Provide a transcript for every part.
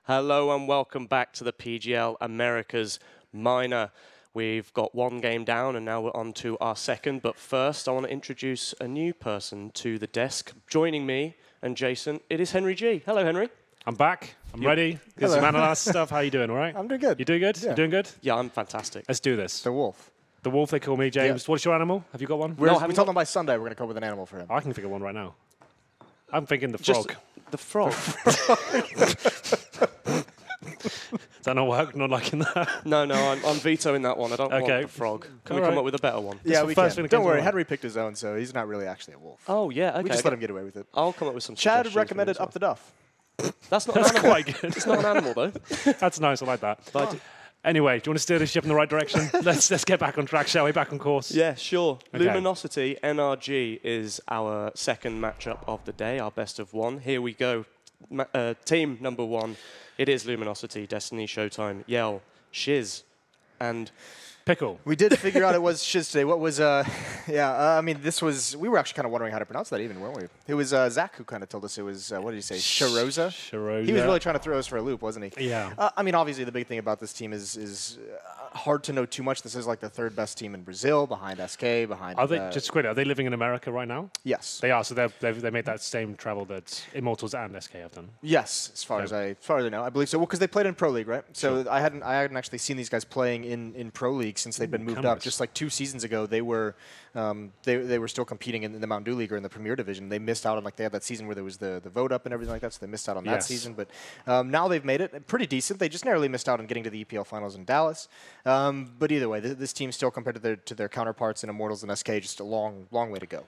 Hello and welcome back to the PGL Americas Minor. We've got one game down and now we're on to our second. But first, I want to introduce a new person to the desk. Joining me and Jason, it is Henry G. Hello, Henry. I'm back. I'm ready. This is Manalast stuff. How you doing? All right? I'm doing good. You doing good? Yeah. You doing good? Yeah, I'm fantastic. Let's do this. The wolf. The wolf, they call me, James. Yeah. What's your animal? Have you got one? We told him by Sunday we're going to come up with an animal for him. I can think of one right now. I'm thinking the frog. The frog? Does that not work? Not liking that? No, I'm vetoing that one. I don't want the frog. Can we come up with a better one? Yeah, we can. Don't worry, mind. Henry picked his own, so he's not really actually a wolf. Oh, yeah, okay. We just let him get away with it. I'll come up with some Chad suggestions recommended for Up the Duff. That's not That's an animal. quite good. It's not an animal, though. That's nice. I like that. But Anyway, do you want to steer the ship in the right direction? let's get back on track, shall we? Back on course. yeah, sure. Okay. Luminosity, NRG is our second matchup of the day, our best of one. Here we go. Team number one. It is Luminosity, Destiny, Showtime, Yell, Shiz, and Pickle. We did figure out it was Shiz today. What was, I mean, this was, we were actually kind of wondering how to pronounce that even, weren't we? It was Zach who kind of told us it was, what did he say, Sharoza? Sharoza. He was really trying to throw us for a loop, wasn't he? Yeah. I mean, obviously the big thing about this team is hard to know too much. This is like the third best team in Brazil, behind SK, behind... Are they, just quickly, are they living in America right now? Yes. They are, so they made that same travel that Immortals and SK have done. Yes, as far as I know, I believe so. Well, because they played in Pro League, right? So I hadn't actually seen these guys playing in Pro League since they'd been moved up. Just like 2 seasons ago, they were still competing in the Mountain Dew League or in the Premier Division. They missed out on, like, they had that season where there was the vote up and everything like that, so they missed out on that season. But now they've made it pretty decent. They just narrowly missed out on getting to the EPL finals in Dallas. But either way, this team still, compared to their counterparts in Immortals and SK, just a long way to go.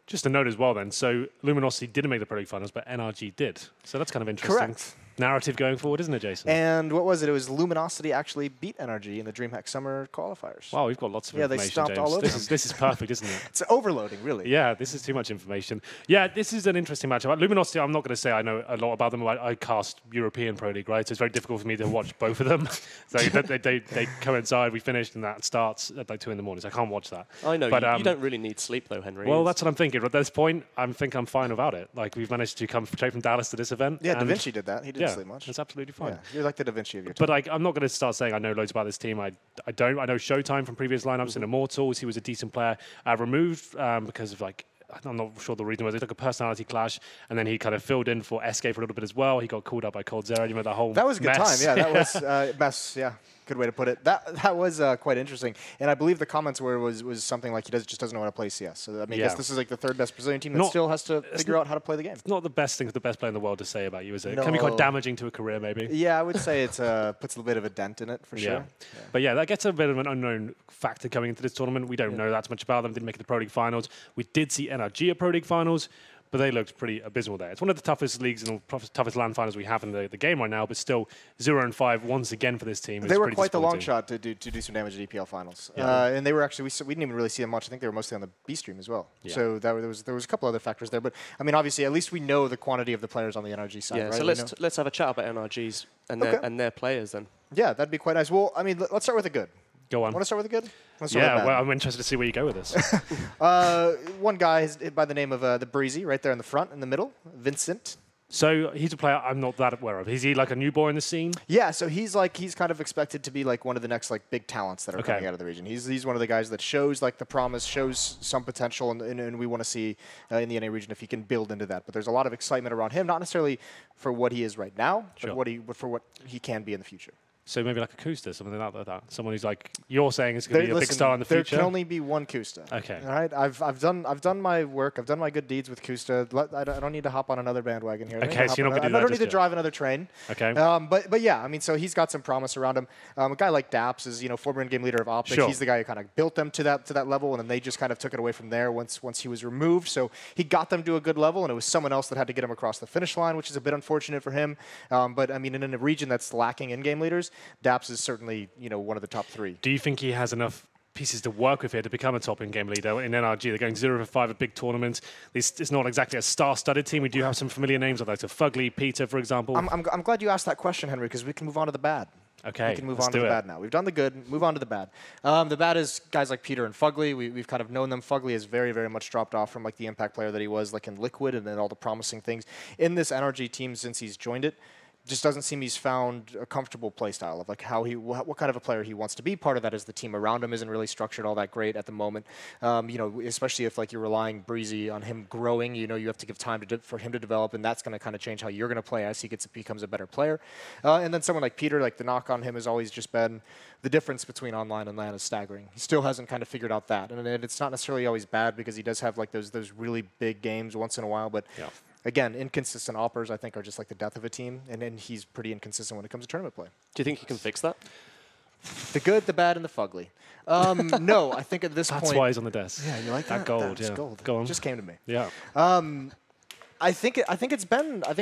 Just a note as well then, so Luminosity didn't make the Pro League finals, but NRG did. So that's kind of interesting. Correct. Narrative going forward, isn't it, Jason? And what was it? It was Luminosity actually beat NRG in the DreamHack Summer qualifiers. Wow, we've got lots of information, they stomped James. all over them. This is perfect, isn't it? It's overloading, really. Yeah, this is too much information. Yeah, this is an interesting matchup. Luminosity, I'm not going to say I know a lot about them. I cast European Pro League, right? So it's very difficult for me to watch both of them. So they coincide. We finished and that starts at like 2 in the morning, so I can't watch that. I know, but, you don't really need sleep though, Henry. Well, that's what I'm thinking. At this point, I think I'm fine without it. Like, we've managed to come straight from Dallas to this event. Yeah, Da Vinci did that. He didn't sleep much. That's absolutely fine. Yeah, you're like the Da Vinci of your team. But I'm not going to start saying I know loads about this team. I don't. I know Showtime from previous lineups in Immortals. He was a decent player. Removed because of, like, I'm not sure the reason was. He took a personality clash, and then he kind of filled in for SK for a little bit as well. He got called up by Cold Zero. You remember that whole That was a good mess? time. Yeah, that was mess. Yeah, good way to put it. That was quite interesting. And I believe the comments was something like he just doesn't know how to play CS. So I mean, I guess this is like the third best Brazilian team that still has to figure out how to play the game. It's not the best thing for the best player in the world to say about you, is it? No. It can be quite damaging to a career, maybe. Yeah, I would say it puts a bit of a dent in it for sure. Yeah. But yeah, that gets a bit of an unknown factor coming into this tournament. We don't know that much about them. Didn't make it to the Pro League finals. We did see NRG at Pro League finals, but they looked pretty abysmal there. It's one of the toughest leagues and toughest LAN finals we have in the game right now, but still 0-5 once again for this team. They were quite the long shot to do some damage at EPL finals. Yeah. And they were actually, we didn't even really see them much. I think they were mostly on the B stream as well. Yeah. So there was a couple other factors there. But I mean, obviously, at least we know the quantity of the players on the NRG side, right? So let's have a chat about NRGs and their players then. Yeah, that'd be quite nice. Well, I mean, let's start with the good. Go on. Want to start with the good? Yeah, well, I'm interested to see where you go with this. One guy by the name of the Breezy, right there in the front, in the middle, Vincent. So he's a player I'm not that aware of. Is he like a new boy in the scene? Yeah, so he's kind of expected to be like one of the next like big talents that are coming out of the region. He's one of the guys that shows like the promise, shows some potential, and we want to see in the NA region if he can build into that. But there's a lot of excitement around him, not necessarily for what he is right now, but for what he can be in the future. So maybe like a Kusta, something like that. Someone who's like you're saying is going to be a big star in the future. There can only be one Kusta. Okay. All right. I've done my work. I've done my good deeds with Kusta. I don't need to hop on another bandwagon here. Okay, so you're not going to do that. I don't need to drive another train. Okay. But yeah, I mean, so he's got some promise around him. A guy like Daps is former in-game leader of Optic. Sure. He's the guy who kind of built them to that level, and then they just kind of took it away from there once he was removed. So he got them to a good level, and it was someone else that had to get him across the finish line, which is a bit unfortunate for him. But I mean, in a region that's lacking in-game leaders, Daps is certainly one of the top 3. Do you think he has enough pieces to work with here to become a top in-game leader in NRG? They're going 0-5 at big tournaments. It's not exactly a star-studded team. We do have some familiar names, like Fugly, Peter, for example. I'm glad you asked that question, Henry, because we can move on to the bad. Okay, we can move on to the bad now. We've done the good, move on to the bad. The bad is guys like Peter and Fugly. We've kind of known them. Fugly has very, very much dropped off from like the impact player that he was like in Liquid and then all the promising things in this NRG team since he's joined it. just doesn't seem he's found a comfortable play style of like how what kind of a player he wants to be. Part of that is the team around him isn't really structured all that great at the moment. You know, especially if like you're relying Breezy on him growing, you know, you have to give time for him to develop, and that's going to kind of change how you're going to play as he becomes a better player. And then someone like Peter, like the knock on him has always just been the difference between online and LAN is staggering. He still hasn't kind of figured out that, and it's not necessarily always bad because he does have like those really big games once in a while, but. Yeah. Again, inconsistent operas, I think, are just like the death of a team, and then he's pretty inconsistent when it comes to tournament play. Do you think he can fix that? The good, the bad, and the fugly. No, I think at this point... That's why he's on the desk. Yeah, you like that? Gold, That's gold. Go on. Just came to me. Yeah. I think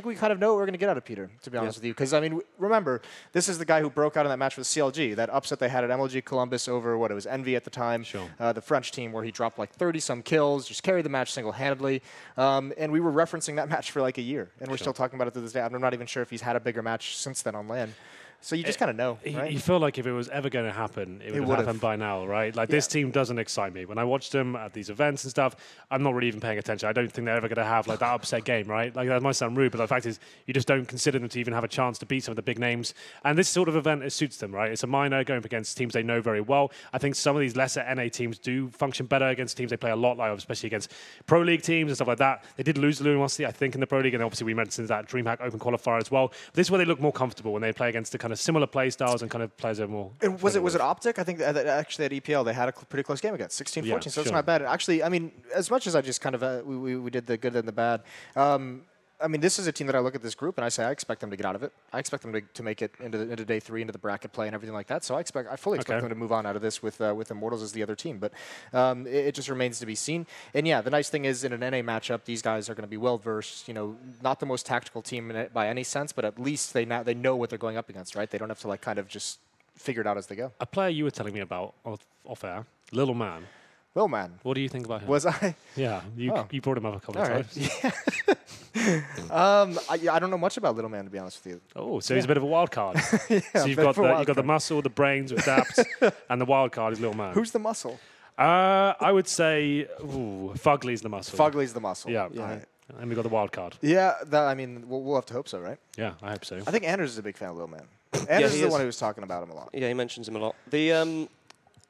we kind of know what we're going to get out of Peter, to be honest with you. Because, I mean, remember, this is the guy who broke out in that match with CLG, that upset they had at MLG Columbus over, what, it was Envy at the time, the French team, where he dropped like 30-some kills, just carried the match single-handedly. And we were referencing that match for like a year, and we're still talking about it to this day. I'm not even sure if he's had a bigger match since then on LAN. So you just kind of know, right? You feel like if it was ever going to happen, it would have happened by now, right? Like, this team doesn't excite me. When I watch them at these events and stuff, I'm not really even paying attention. I don't think they're ever going to have, like, that upset game, right? Like, that might sound rude, but the fact is you just don't consider them to even have a chance to beat some of the big names. And this sort of event, it suits them, right? It's a minor going up against teams they know very well. I think some of these lesser NA teams do function better against teams they play a lot, like especially against Pro League teams and stuff like that. They did lose Luminosity, I think, in the Pro League, and obviously we mentioned that DreamHack Open qualifier as well. But this is where they look more comfortable when they play against the kind of similar play styles and kind of players are more. And was it Optic? I think that actually at EPL they had a pretty close game against 16-14, so it's not bad. Actually, I mean, as much as I just kind of we did the good and the bad. I mean, this is a team that I look at this group and I say I expect them to get out of it. I expect them to make it into day 3, into the bracket play and everything like that. So I fully expect them to move on out of this with Immortals as the other team. But it just remains to be seen. And yeah, the nice thing is in an NA matchup, these guys are going to be well versed. You know, not the most tactical team by any sense, but at least they know what they're going up against, right? They don't have to like kind of just figure it out as they go. A player you were telling me about off air, Little Man. Little Man. What do you think about him? Was I? Yeah, you brought him up a couple of times. Yeah. I don't know much about Little Man, to be honest with you. Oh, so he's a bit of a wild card. Yeah, so you've got the muscle, the brains with dapps, and the wild card is Little Man. Who's the muscle? I would say Fugly's the muscle. Fugly's the muscle. Yeah. Right. And we got the wild card. Yeah, I mean, we'll have to hope so, right? Yeah, I hope so. I think Anders is a big fan of Little Man. Anders is the one who was talking about him a lot. Yeah, he mentions him a lot.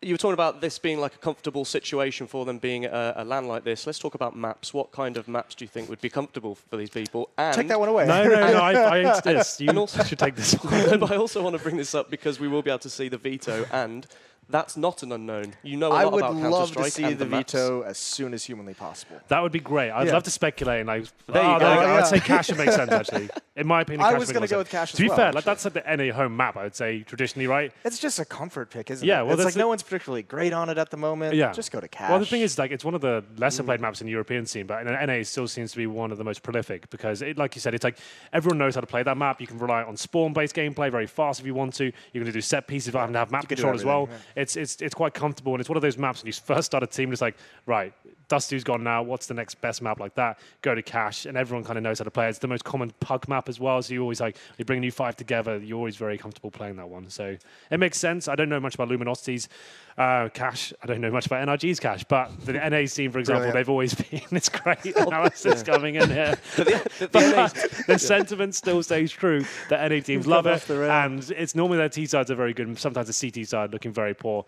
You were talking about this being like a comfortable situation for them being a LAN like this. Let's talk about maps. What kind of maps do you think would be comfortable for these people? And take that one away. No, I insist this. You should take this one. But I also want to bring this up because we will be able to see the veto, and that's not an unknown. You know a lot about Counter-Strike. I would love to see the maps. veto as soon as humanly possible. That would be great. I'd love to speculate. And I'd say Cash would make sense, actually. In my opinion, I was going to go with Cash as well. To be fair, like, that's like the NA home map, I would say, traditionally, right? It's just a comfort pick, isn't it? Yeah, well, it's like no one's particularly great on it at the moment. Yeah. Just go to Cash. Well, the thing is, like, it's one of the lesser played maps in the European scene, but in NA it still seems to be one of the most prolific because, like you said, it's like everyone knows how to play that map. You can rely on spawn-based gameplay very fast if you want to. You're going to do set pieces if I happen to have map control as well. Yeah. It's quite comfortable, and it's one of those maps when you first start a team, it's like, right, Dusty's gone now. What's the next best map like that? Go to Cash, and everyone kind of knows how to play it. It's the most common pug map as well, so you always you bring you 5 together. You're always very comfortable playing that one. So it makes sense. I don't know much about Luminosity's Cash. I don't know much about NRG's Cash, but the NA scene, for example, they've always been. It's great analysis coming in here. But the sentiment still stays true. The NA teams love it, and it's normally their T sides are very good, and sometimes the CT side looking very poor.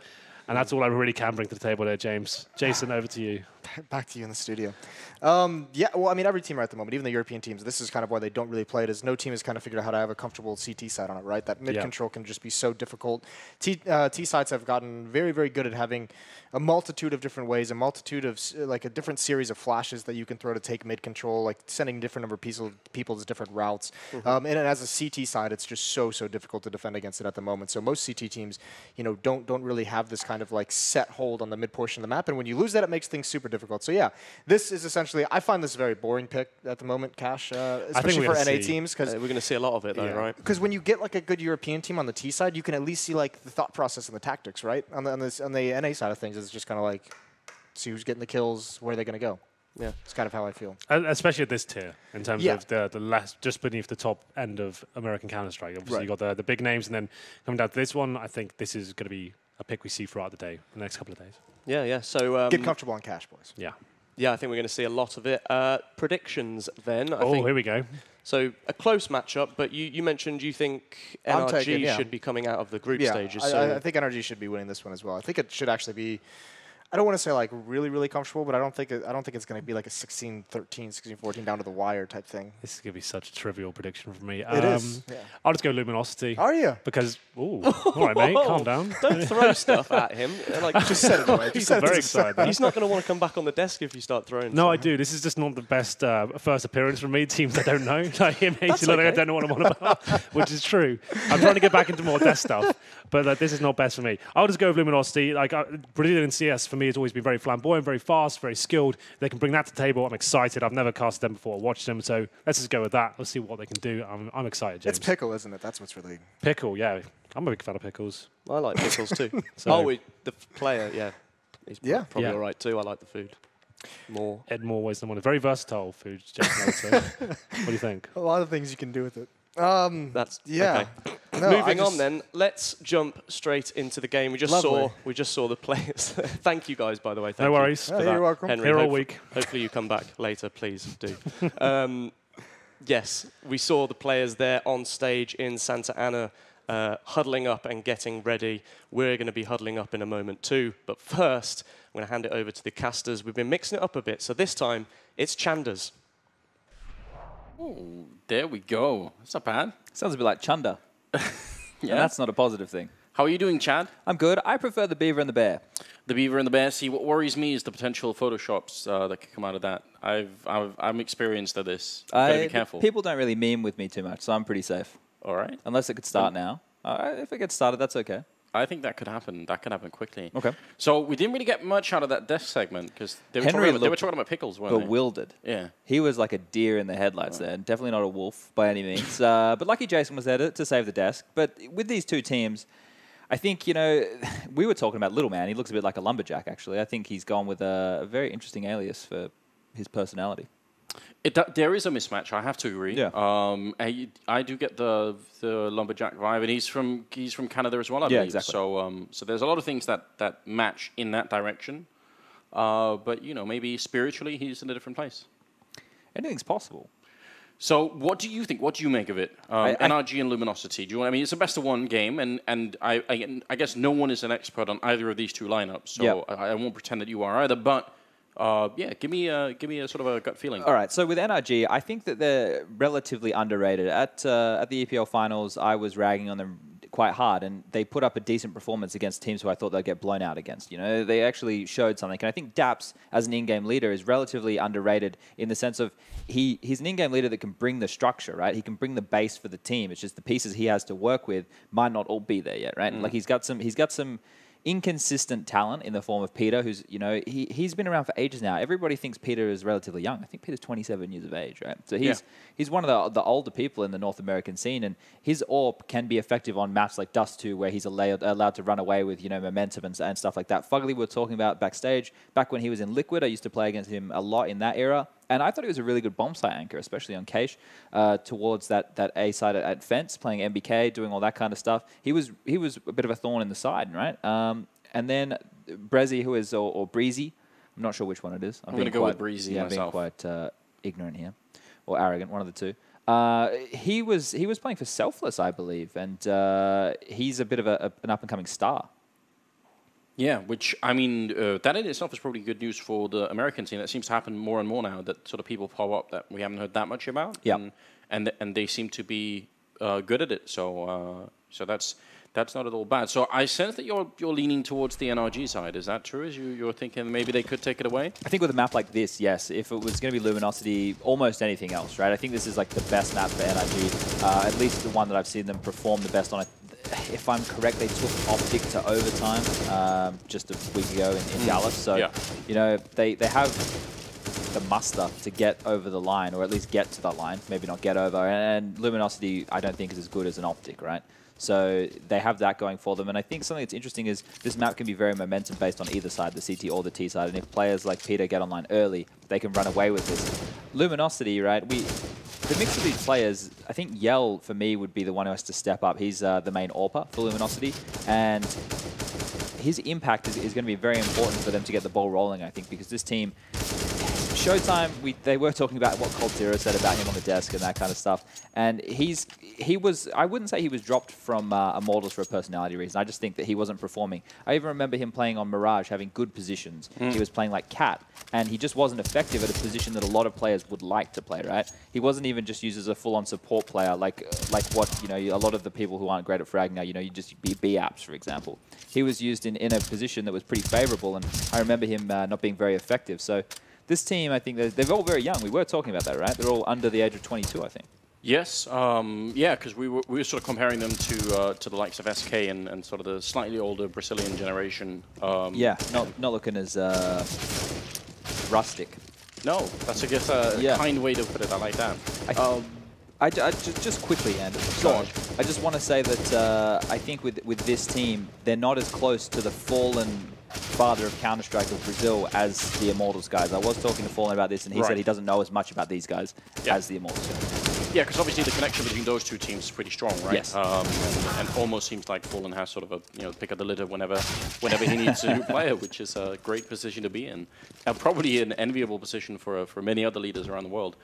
And that's all I really can bring to the table there, James. Jason, over to you. Back to you in the studio. Yeah, well, I mean, every team right at the moment, even the European teams, this is kind of why they don't really play it, is no team has kind of figured out how to have a comfortable CT side on it, right? That mid-control can just be so difficult. T sides have gotten very, very good at having a multitude of different ways, a multitude of, like, a different series of flashes that you can throw to take mid-control, like sending different number of people to different routes. And as a CT side, it's just so difficult to defend against it at the moment. So most CT teams, you know, don't really have this kind of, like, set hold on the mid-portion of the map. And when you lose that, it makes things super difficult. So yeah, this is essentially, I find this a very boring pick at the moment, Cash, especially for NA teams. Because we're going to see a lot of it, though, right? Because when you get like a good European team on the T side, you can at least see like the thought process and the tactics, right? On the NA side of things, it's just kind of like, see who's getting the kills, where are they going to go? Yeah, it's kind of how I feel. Especially at this tier, in terms of the less, just beneath the top end of American Counter-Strike. Obviously, you got the big names, and then coming down to this one, I think this is going to be a pick we see throughout the day, the next couple of days. Yeah. So get comfortable on Cash, boys. Yeah. Yeah, I think we're going to see a lot of it. Predictions then. I think here we go. So a close matchup, but you mentioned you think I'm NRG taking, yeah. should be coming out of the group Yeah, stages. I think NRG should be winning this one as well. I think it should actually be. I don't want to say like really, really comfortable, but I don't think it's going to be like a 16-13, 16-14 down to the wire type thing. This is going to be such a trivial prediction for me. It is. Yeah. I'll just go Luminosity. Are you? Because, ooh, all right, mate, calm down. Don't throw stuff at him. Like, Just said it away. He's very excited. he's not going to want to come back on the desk if you start throwing. No, I stuff. do. This is just not the best first appearance from me. Teams I don't know. Like, it makes That's you look like I okay. don't know what I'm on about, which is true. I'm trying to get back into more desk stuff, but this is not best for me. I'll just go with Luminosity. Like, Brazilian CS for me has always been very flamboyant, very fast, very skilled. They can bring that to the table. I'm excited. I've never casted them before or watched them, so let's just go with that. Let's see what they can do. I'm excited, James. It's Pickle, isn't it? That's what's really. Pickle, yeah. I'm a big fan of pickles. I like pickles too. So- The player, yeah. He's Yeah. probably Yeah. all right too. I like the food more. Ed more ways than one. Very versatile food, James, I would say. What do you think? A lot of things you can do with it. That's Yeah. okay. No, I Moving on just- then, let's jump straight into the game. We just saw the players. Thank you guys, by the way. Thank No you worries. Yeah, for you're that. welcome. Henry, Here all hope- week. Hopefully you come back later, please do. Yes, we saw the players there on stage in Santa Ana huddling up and getting ready. We're going to be huddling up in a moment too. But first, I'm going to hand it over to the casters. We've been mixing it up a bit, so this time it's Chandas. Oh, there we go. That's not bad. Sounds a bit like Chunda. Yeah. And that's not a positive thing. How are you doing, Chad? I'm good. I prefer the beaver and the bear. The beaver and the bear. See, what worries me is the potential photoshops that could come out of that. I'm experienced at this. You've got to be careful. People don't really meme with me too much, so I'm pretty safe. All right. Unless it could start now. If it gets started, that's okay. I think that could happen. That could happen quickly. Okay. So we didn't really get much out of that desk segment because they were Henry talking about pickles, weren't they? Bewildered. Yeah. He was like a deer in the headlights there. Definitely not a wolf by any means. But lucky Jason was there to save the desk. But with these two teams, I think, we were talking about Little Man. He looks a bit like a lumberjack, actually. I think he's gone with a very interesting alias for his personality. There is a mismatch. I have to agree. Yeah. I do get the lumberjack vibe, and he's from Canada as well, I Yeah, believe. exactly. So there's a lot of things that match in that direction. But maybe spiritually he's in a different place. Anything's possible. So what do you think? What do you make of it? NRG and Luminosity. Do you? I mean, it's a best of one game, and I guess no one is an expert on either of these two lineups. So Yep. I won't pretend that you are either. But yeah, give me a sort of a gut feeling. All right, so with NRG, I think that they're relatively underrated. At the EPL finals, I was ragging on them quite hard, and they put up a decent performance against teams who I thought they'd get blown out against. They actually showed something. And I think Daps, as an in-game leader, is relatively underrated in the sense of he's an in-game leader that can bring the structure, right? He can bring the base for the team. It's just the pieces he has to work with might not all be there yet, right? Like he's got some inconsistent talent in the form of Peter, who's, he's been around for ages now. Everybody thinks Peter is relatively young. I think Peter's 27 years of age, right? So he's one of the older people in the North American scene, and his AWP can be effective on maps like Dust 2, where he's allowed to run away with, momentum and stuff like that. Fugly we were talking about backstage. Back when he was in Liquid, I used to play against him a lot in that era. And I thought he was a really good bomb site anchor, especially on Cache, towards that A side at Fence, playing MBK, doing all that kind of stuff. He was a bit of a thorn in the side, right? And then Brezzy, who is, or Breezy, I'm not sure which one it is. I'm going to go with Breezy myself. I'm being quite ignorant here, or arrogant, one of the two. He was playing for Selfless, I believe, and he's a bit of an up-and-coming star. Yeah, which, I mean, that in itself is probably good news for the American team. That seems to happen more and more now, that sort of people pop up that we haven't heard that much about. Yeah. And they seem to be good at it. So that's not at all bad. So I sense that you're leaning towards the NRG side. Is that true? You're thinking maybe they could take it away? I think with a map like this, yes. If it was going to be Luminosity, almost anything else, right? I think this is like the best map for NRG, at least the one that I've seen them perform the best on it. If I'm correct, they took Optic to overtime just a week ago in Dallas. So, they have the muster to get over the line, or at least get to that line, maybe not get over. And Luminosity, I don't think is as good as an Optic, right? So they have that going for them. And I think something that's interesting is this map can be very momentum based on either side, the CT or the T side. And if players like Peter get online early, they can run away with this. Luminosity, right? The mix of these players, I think Yell, for me, would be the one who has to step up. He's the main AWPer for Luminosity. And his impact is going to be very important for them to get the ball rolling, I think, because this team, Showtime, they were talking about what Cold Zero said about him on the desk and that kind of stuff. And he was, I wouldn't say he was dropped from Immortals for a personality reason. I just think that he wasn't performing. I even remember him playing on Mirage, having good positions. He was playing like Cat, and he just wasn't effective at a position that a lot of players would like to play, right? He wasn't even just used as a full-on support player like what, you know, a lot of the people who aren't great at fragging now, you know, you just be B-apps, for example. He was used in a position that was pretty favorable, and I remember him not being very effective. So this team, I think, they're all very young. We were talking about that, right? They're all under the age of 22, I think. Yes, yeah, because we were sort of comparing them to the likes of SK and sort of the slightly older Brazilian generation. Yeah, not looking as rustic. No, that's I guess a kind way to put it. I like that. I just quickly, and Go on. I just want to say that I think with this team, they're not as close to the fallen father of Counter-Strike of Brazil as the Immortals guys. I was talking to Fallen about this, and he said he doesn't know as much about these guys as the Immortals guys. Yeah, because obviously the connection between those two teams is pretty strong, right? Yes. And almost seems like Fallen has sort of a pick of the litter whenever he needs a new player, which is a great position to be in, and probably an enviable position for many other leaders around the world.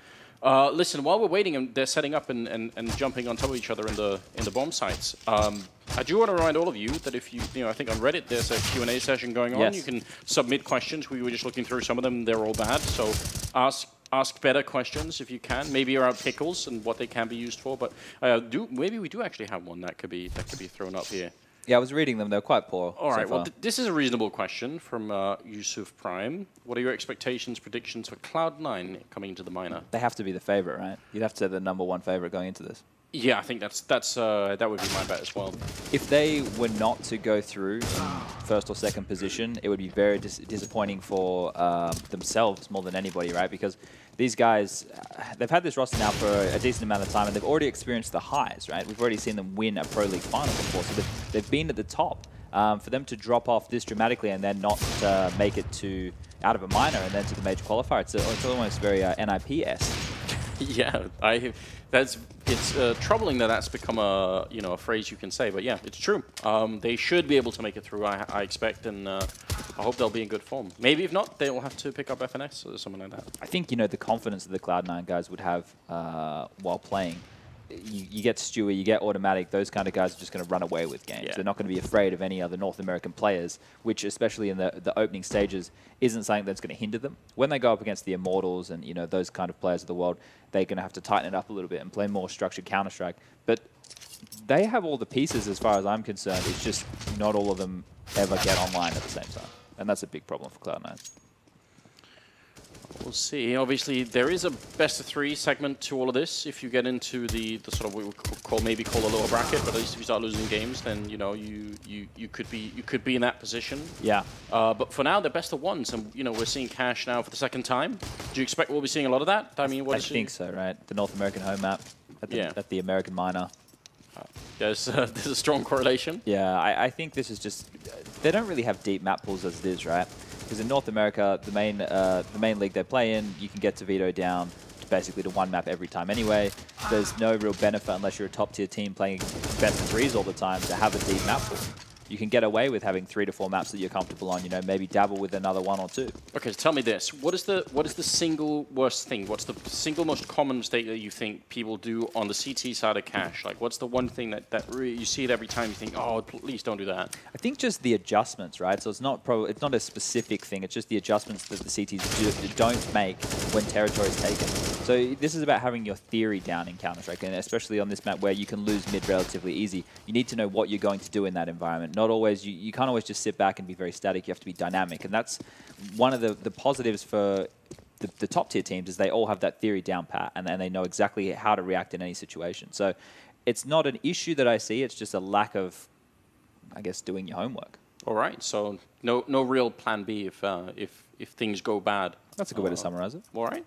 Listen, while we're waiting and they're setting up and jumping on top of each other in the bomb sites, I do want to remind all of you that if I think on Reddit there's a Q&A session going on. You can submit questions. We were just looking through some of them. They're all bad. So ask better questions if you can. Maybe around pickles and what they can be used for. But maybe we do actually have one that could be thrown up here. Yeah, I was reading them. They're quite poor. All right. Well, this is a reasonable question from Yusuf Prime. What are your expectations, predictions for Cloud9 coming into the minor? They have to be the favorite, right? You'd have to say the #1 favorite going into this. Yeah, I think that would be my bet as well. If they were not to go through in first or second position, it would be very disappointing for themselves more than anybody, right? Because these guys, they've had this roster now for a decent amount of time, and they've already experienced the highs, right? We've already seen them win a Pro League final before, so they've been at the top. For them to drop off this dramatically and then not make it to out of a minor and then to the major qualifier, it's almost very NIP-esque. Yeah, it's troubling that that's become a phrase you can say, but yeah, it's true. They should be able to make it through, I expect, and I hope they'll be in good form. Maybe if not, they'll have to pick up FNS or something like that. I think the confidence that the Cloud9 guys would have while playing. You get Stewie, you get Automatic, those kind of guys are just going to run away with games. They're not going to be afraid of any other North American players, which especially in the opening stages isn't something that's going to hinder them. When they go up against the Immortals and those kind of players of the world, they're going to have to tighten it up a little bit and play more structured Counter-Strike. But they have all the pieces as far as I'm concerned. It's just not all of them ever get online at the same time. And that's a big problem for Cloud9. We'll see. Obviously, there is a best-of-3 segment to all of this. If you get into the sort of what we would maybe call a lower bracket, but at least if you start losing games, then you could be in that position. Yeah. But for now, they're best-of-1s, and we're seeing Cash now for the second time. Do you expect we'll be seeing a lot of that? I mean, I think so, right? The North American home map at the American minor. There's a strong correlation. Yeah, I think this is just they don't really have deep map pools as it is, right? Because in North America, the main league they play in, you can get to veto down basically to one map every time anyway. There's no real benefit unless you're a top tier team playing best-of-3s all the time to have a deep map pool. You can get away with having 3 to 4 maps that you're comfortable on. Maybe dabble with another 1 or 2. Okay, so tell me this: what is the single worst thing? What's the single most common mistake that you think people do on the CT side of Cash? Like, what's the one thing that really, you see it every time you think, oh, please don't do that? I think just the adjustments, right? So it's not a specific thing. It's just the adjustments that the CTs don't make when territory is taken. So this is about having your theory down in Counter-Strike, and especially on this map where you can lose mid relatively easy. You need to know what you're going to do in that environment. Not always, you can't always just sit back and be very static. You have to be dynamic, and that's one of the positives for the top tier teams is they all have that theory down pat, and they know exactly how to react in any situation. So it's not an issue that I see. It's just a lack of, I guess, doing your homework. All right, so no real plan B if things go bad. That's a good way to summarize it. All right.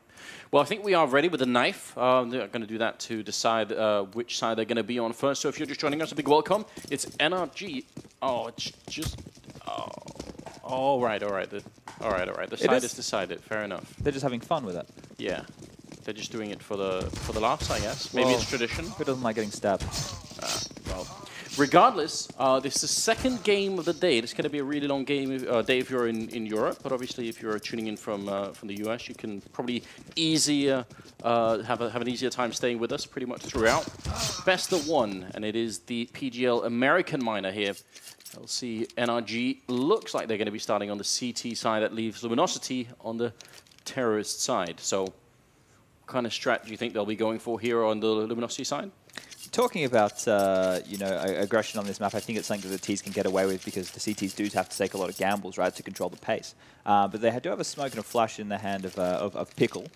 Well, I think we are ready with the knife. They're going to do that to decide which side they're going to be on first. So if you're just joining us, a big welcome. It's NRG. Oh, it's just... Oh. All right. All right. The side is decided. Fair enough. They're just having fun with it. Yeah. They're just doing it for the laughs, I guess. Maybe it's tradition. Who doesn't like getting stabbed? Well, regardless, this is the second game of the day. It's going to be a really long day if you're in Europe, but obviously if you're tuning in from the US, you can probably have an easier time staying with us pretty much throughout. Best of one, and it is the PGL American Miner here. I'll see NRG looks like they're going to be starting on the CT side. That leaves Luminosity on the terrorist side. So what kind of strat do you think they'll be going for here on the Luminosity side? Talking about aggression on this map, I think it's something that the Ts can get away with because the CTs do have to take a lot of gambles, right, to control the pace. But they do have a smoke and a flash in the hand of Pickle.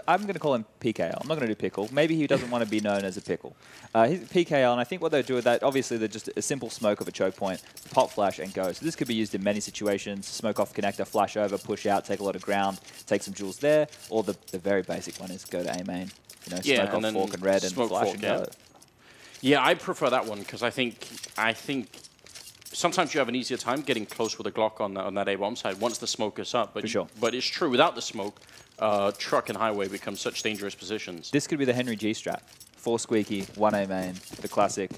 I'm going to call him PKL. I'm not going to do Pickle. Maybe he doesn't want to be known as a Pickle. He's PKL, and I think what they'll do with that, obviously, they're just a simple smoke of a choke point, pop flash, and go. So this could be used in many situations. Smoke off connector, flash over, push out, take a lot of ground, take some jewels there. Or the very basic one is go to A main. You know, smoke off fork and red and flash and go. Yeah, I prefer that one because I think sometimes you have an easier time getting close with a Glock on that A-bomb side once the smoke is up. But, but it's true, without the smoke, truck and highway become such dangerous positions. This could be the Henry G strat. 4 squeaky, 1 A main, the classic.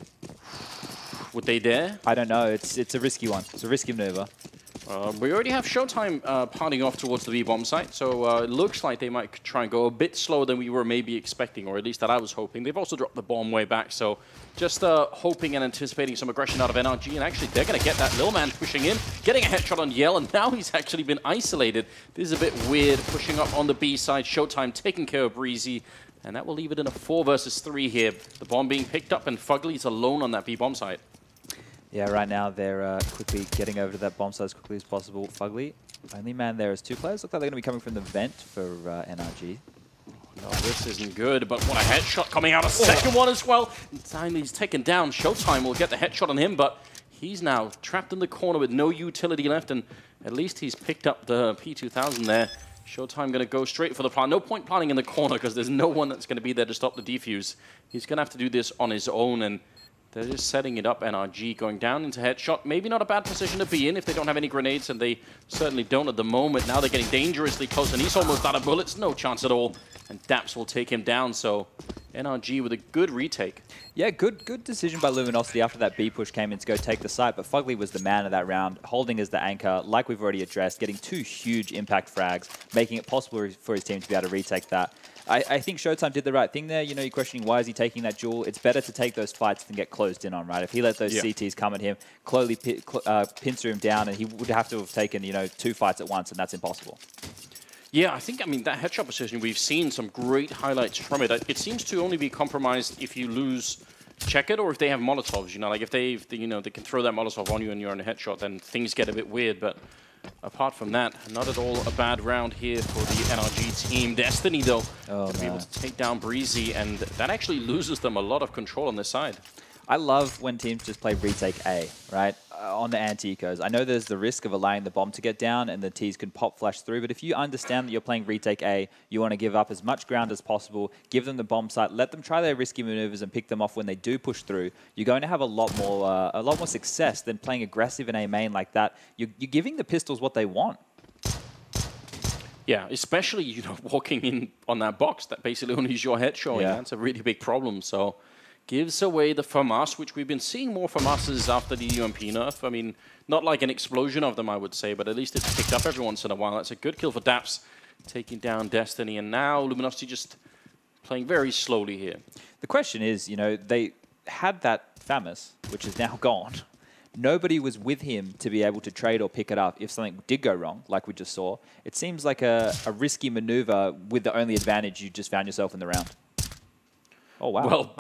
Would they dare? I don't know. It's a risky one. It's a risky maneuver. We already have Showtime parting off towards the B-bomb site, so it looks like they might try and go a bit slower than we were maybe expecting, or at least that I was hoping. They've also dropped the bomb way back, so just hoping and anticipating some aggression out of NRG, and actually they're going to get that little man pushing in, getting a headshot on Yell, and now he's actually been isolated. This is a bit weird, pushing up on the B side, Showtime taking care of Breezy, and that will leave it in a 4 versus 3 here. The bomb being picked up, and Fugly's alone on that B-bomb site. Yeah, right now they're quickly getting over to that bomb site as quickly as possible. Fugly, only man there is 2 players. Look like they're going to be coming from the vent for NRG. No, this isn't good, but what a headshot coming out. A second one as well. Time he's taken down. Showtime will get the headshot on him, but he's now trapped in the corner with no utility left, and at least he's picked up the P2000 there. Showtime going to go straight for the plant. No point planting in the corner because there's no one that's going to be there to stop the defuse. He's going to have to do this on his own, and they're just setting it up. NRG going down into headshot. Maybe not a bad position to be in if they don't have any grenades, and they certainly don't at the moment. Now they're getting dangerously close, and he's almost out of bullets. No chance at all. And Daps will take him down, so NRG with a good retake. Yeah, good decision by Luminosity after that B push came in to go take the site, but Fugly was the man of that round, holding as the anchor, like we've already addressed, getting 2 huge impact frags, making it possible for his team to be able to retake that. I think Showtime did the right thing there. You know, you're questioning why is he taking that jewel. It's better to take those fights than get closed in on, right? If he let those CTs come at him, clearly pincer him down, and he would have to have taken, 2 fights at once, and that's impossible. Yeah, I mean, that headshot position, we've seen some great highlights from it. It seems to only be compromised if you lose check it or if they have Molotovs, like if they can throw that Molotov on you and you're on a headshot, then things get a bit weird. But apart from that, not at all a bad round here for the NRG team. Destiny, though, to be able to take down Breezy, and that actually loses them a lot of control on this side. I love when teams just play retake A, right, on the anti-ecos. I know there's the risk of allowing the bomb to get down and the Ts can pop flash through, but if you understand that you're playing retake A, you want to give up as much ground as possible, give them the bomb site, let them try their risky maneuvers and pick them off when they do push through. You're going to have a lot more success than playing aggressive in A main like that. You're giving the pistols what they want. Yeah, especially walking in on that box that basically only is your head showing. Yeah. That's a really big problem. So gives away the FAMAS, which we've been seeing more FAMASs after the UMP nerf. I mean, not like an explosion of them, I would say, but at least it's picked up every once in a while. That's a good kill for Daps, taking down Destiny, and now Luminosity just playing very slowly here. The question is, they had that FAMAS, which is now gone. Nobody was with him to be able to trade or pick it up if something did go wrong, like we just saw. It seems like a risky maneuver with the only advantage you just found yourself in the round. Oh, wow. Well,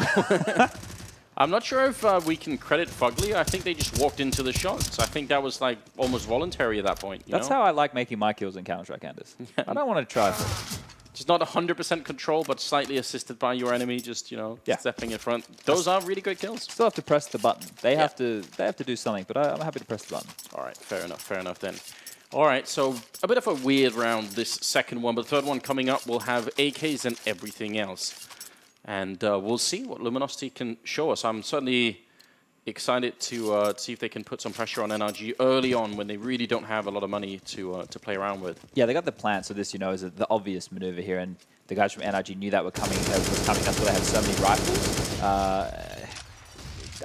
I'm not sure if we can credit Fugly. I think they just walked into the shots. I think that was like almost voluntary at that point. That's how I like making my kills in Counter-Strike, Candice. I don't want to try for it. Just not 100% control, but slightly assisted by your enemy, just, stepping in front. Those are really great kills. Still have to press the button. They have to do something, but I'm happy to press the button. All right, fair enough then. All right, so a bit of a weird round, this second one, but the third one coming up will have AKs and everything else. And we'll see what Luminosity can show us. I'm certainly excited to see if they can put some pressure on NRG early on when they really don't have a lot of money to play around with. Yeah, they got the plan, so this, is the obvious maneuver here, and the guys from NRG knew that was coming. That's why they had so many rifles.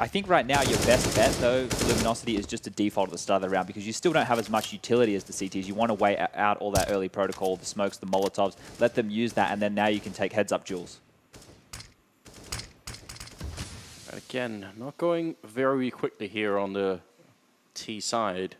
I think right now your best bet, though, for Luminosity is just to default at the start of the round because you still don't have as much utility as the CTs. You want to wait out all that early protocol, the smokes, the Molotovs, let them use that, and then now you can take heads-up duels. Again, not going very quickly here on the T side,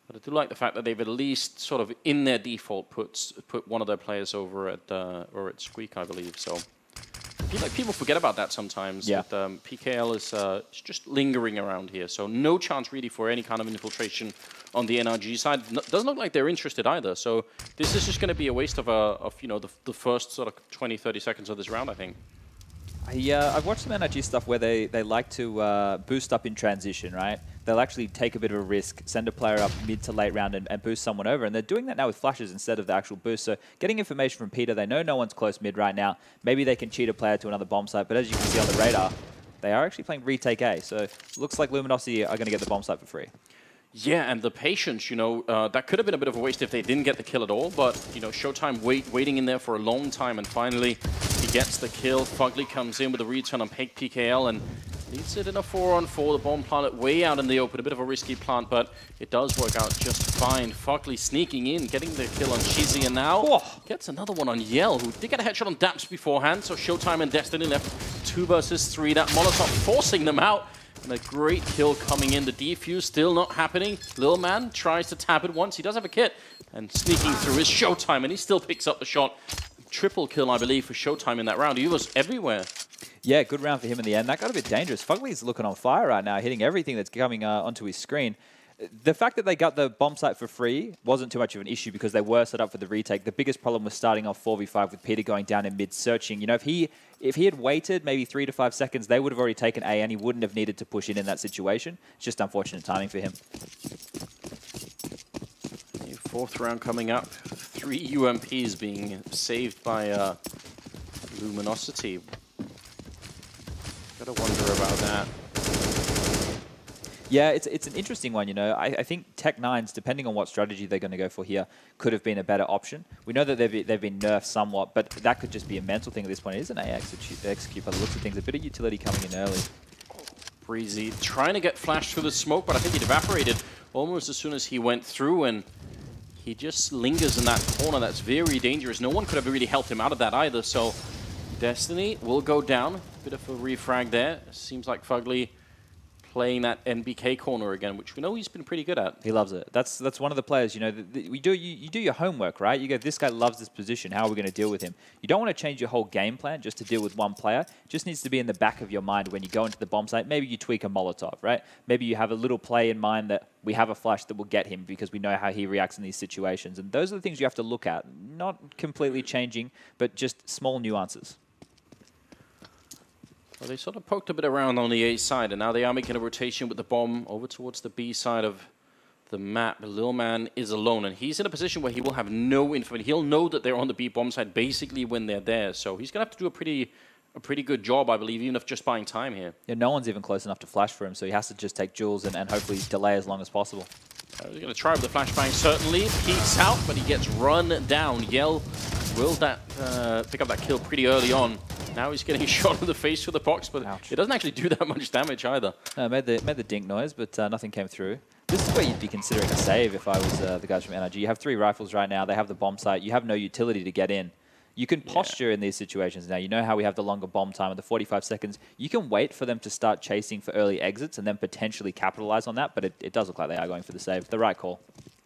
but I do like the fact that they've at least sort of in their default put one of their players over at Squeak, I believe. So I feel like people forget about that sometimes. Yeah. That, PKL is just lingering around here, so no chance really for any kind of infiltration on the NRG side. Doesn't look like they're interested either. So this is just going to be a waste of the first sort of 20-30 seconds of this round, I think. I've watched some NRG stuff where they like to boost up in transition, right? They'll actually take a bit of a risk, send a player up mid to late round and boost someone over. And they're doing that now with flashes instead of the actual boost. So getting information from Peter, they know no one's close mid right now. Maybe they can cheat a player to another bomb site. But as you can see on the radar, they are actually playing retake A. So looks like Luminosity are going to get the bomb site for free. Yeah, and the patience, that could have been a bit of a waste if they didn't get the kill at all. But, Showtime waiting in there for a long time, and finally he gets the kill. Fugly comes in with a return on PKL and leads it in a 4-on-4. The bomb plant way out in the open, a bit of a risky plant, but it does work out just fine. Fugly sneaking in, getting the kill on Shizzy, and now gets another one on Yell, who did get a headshot on Daps beforehand. So Showtime and Destiny left 2 versus 3. That Molotov forcing them out. And a great kill coming in. The defuse still not happening. Lil Man tries to tap it once. He does have a kit. And sneaking through is Showtime, and he still picks up the shot. Triple kill, I believe, for Showtime in that round. He was everywhere. Yeah, good round for him in the end. That got a bit dangerous. Fugly's looking on fire right now, hitting everything that's coming onto his screen. The fact that they got the bomb site for free wasn't too much of an issue because they were set up for the retake. The biggest problem was starting off 4v5 with Peter going down in mid searching. If he had waited maybe 3 to 5 seconds, they would have already taken A and he wouldn't have needed to push in that situation. It's just unfortunate timing for him. Fourth round coming up. 3 UMPs being saved by Luminosity. Gotta wonder about that. Yeah, it's an interesting one, I think Tech9s, depending on what strategy they're going to go for here, could have been a better option. We know that they've been nerfed somewhat, but that could just be a mental thing at this point. It is an A execute by the looks of things. A bit of utility coming in early. Breezy trying to get flashed through the smoke, but I think it evaporated almost as soon as he went through, and he just lingers in that corner. That's very dangerous. No one could have really helped him out of that either, so Destiny will go down. Bit of a refrag there. Seems like Fugly playing that NBK corner again, which we know he's been pretty good at. He loves it. That's one of the players, you do your homework, right? You go, this guy loves this position. How are we going to deal with him? You don't want to change your whole game plan just to deal with one player. It just needs to be in the back of your mind when you go into the bomb site. Maybe you tweak a Molotov, right? Maybe you have a little play in mind that we have a flash that will get him because we know how he reacts in these situations. And those are the things you have to look at. Not completely changing, but just small nuances. Well, they sort of poked a bit around on the A side, and now they are making a rotation with the bomb over towards the B side of the map. The Lil Man is alone, and he's in a position where he will have no information. He'll know that they're on the B bomb side basically when they're there, so he's going to have to do a pretty good job, I believe, even if just buying time here. Yeah, no one's even close enough to flash for him, so he has to just take duels and hopefully delay as long as possible. He's going to try with the flashbang, certainly. Peeks out, but he gets run down. Yell will pick up that kill pretty early on. Now he's getting shot in the face with the box, but it doesn't actually do that much damage either. Made the dink noise, but nothing came through. This is where you'd be considering a save if I was the guys from NRG. You have 3 rifles right now. They have the bomb site. You have no utility to get in. You can posture in these situations now. You know how we have the longer bomb time of the 45 seconds. You can wait for them to start chasing for early exits and then potentially capitalize on that, but it does look like they are going for the save. The right call.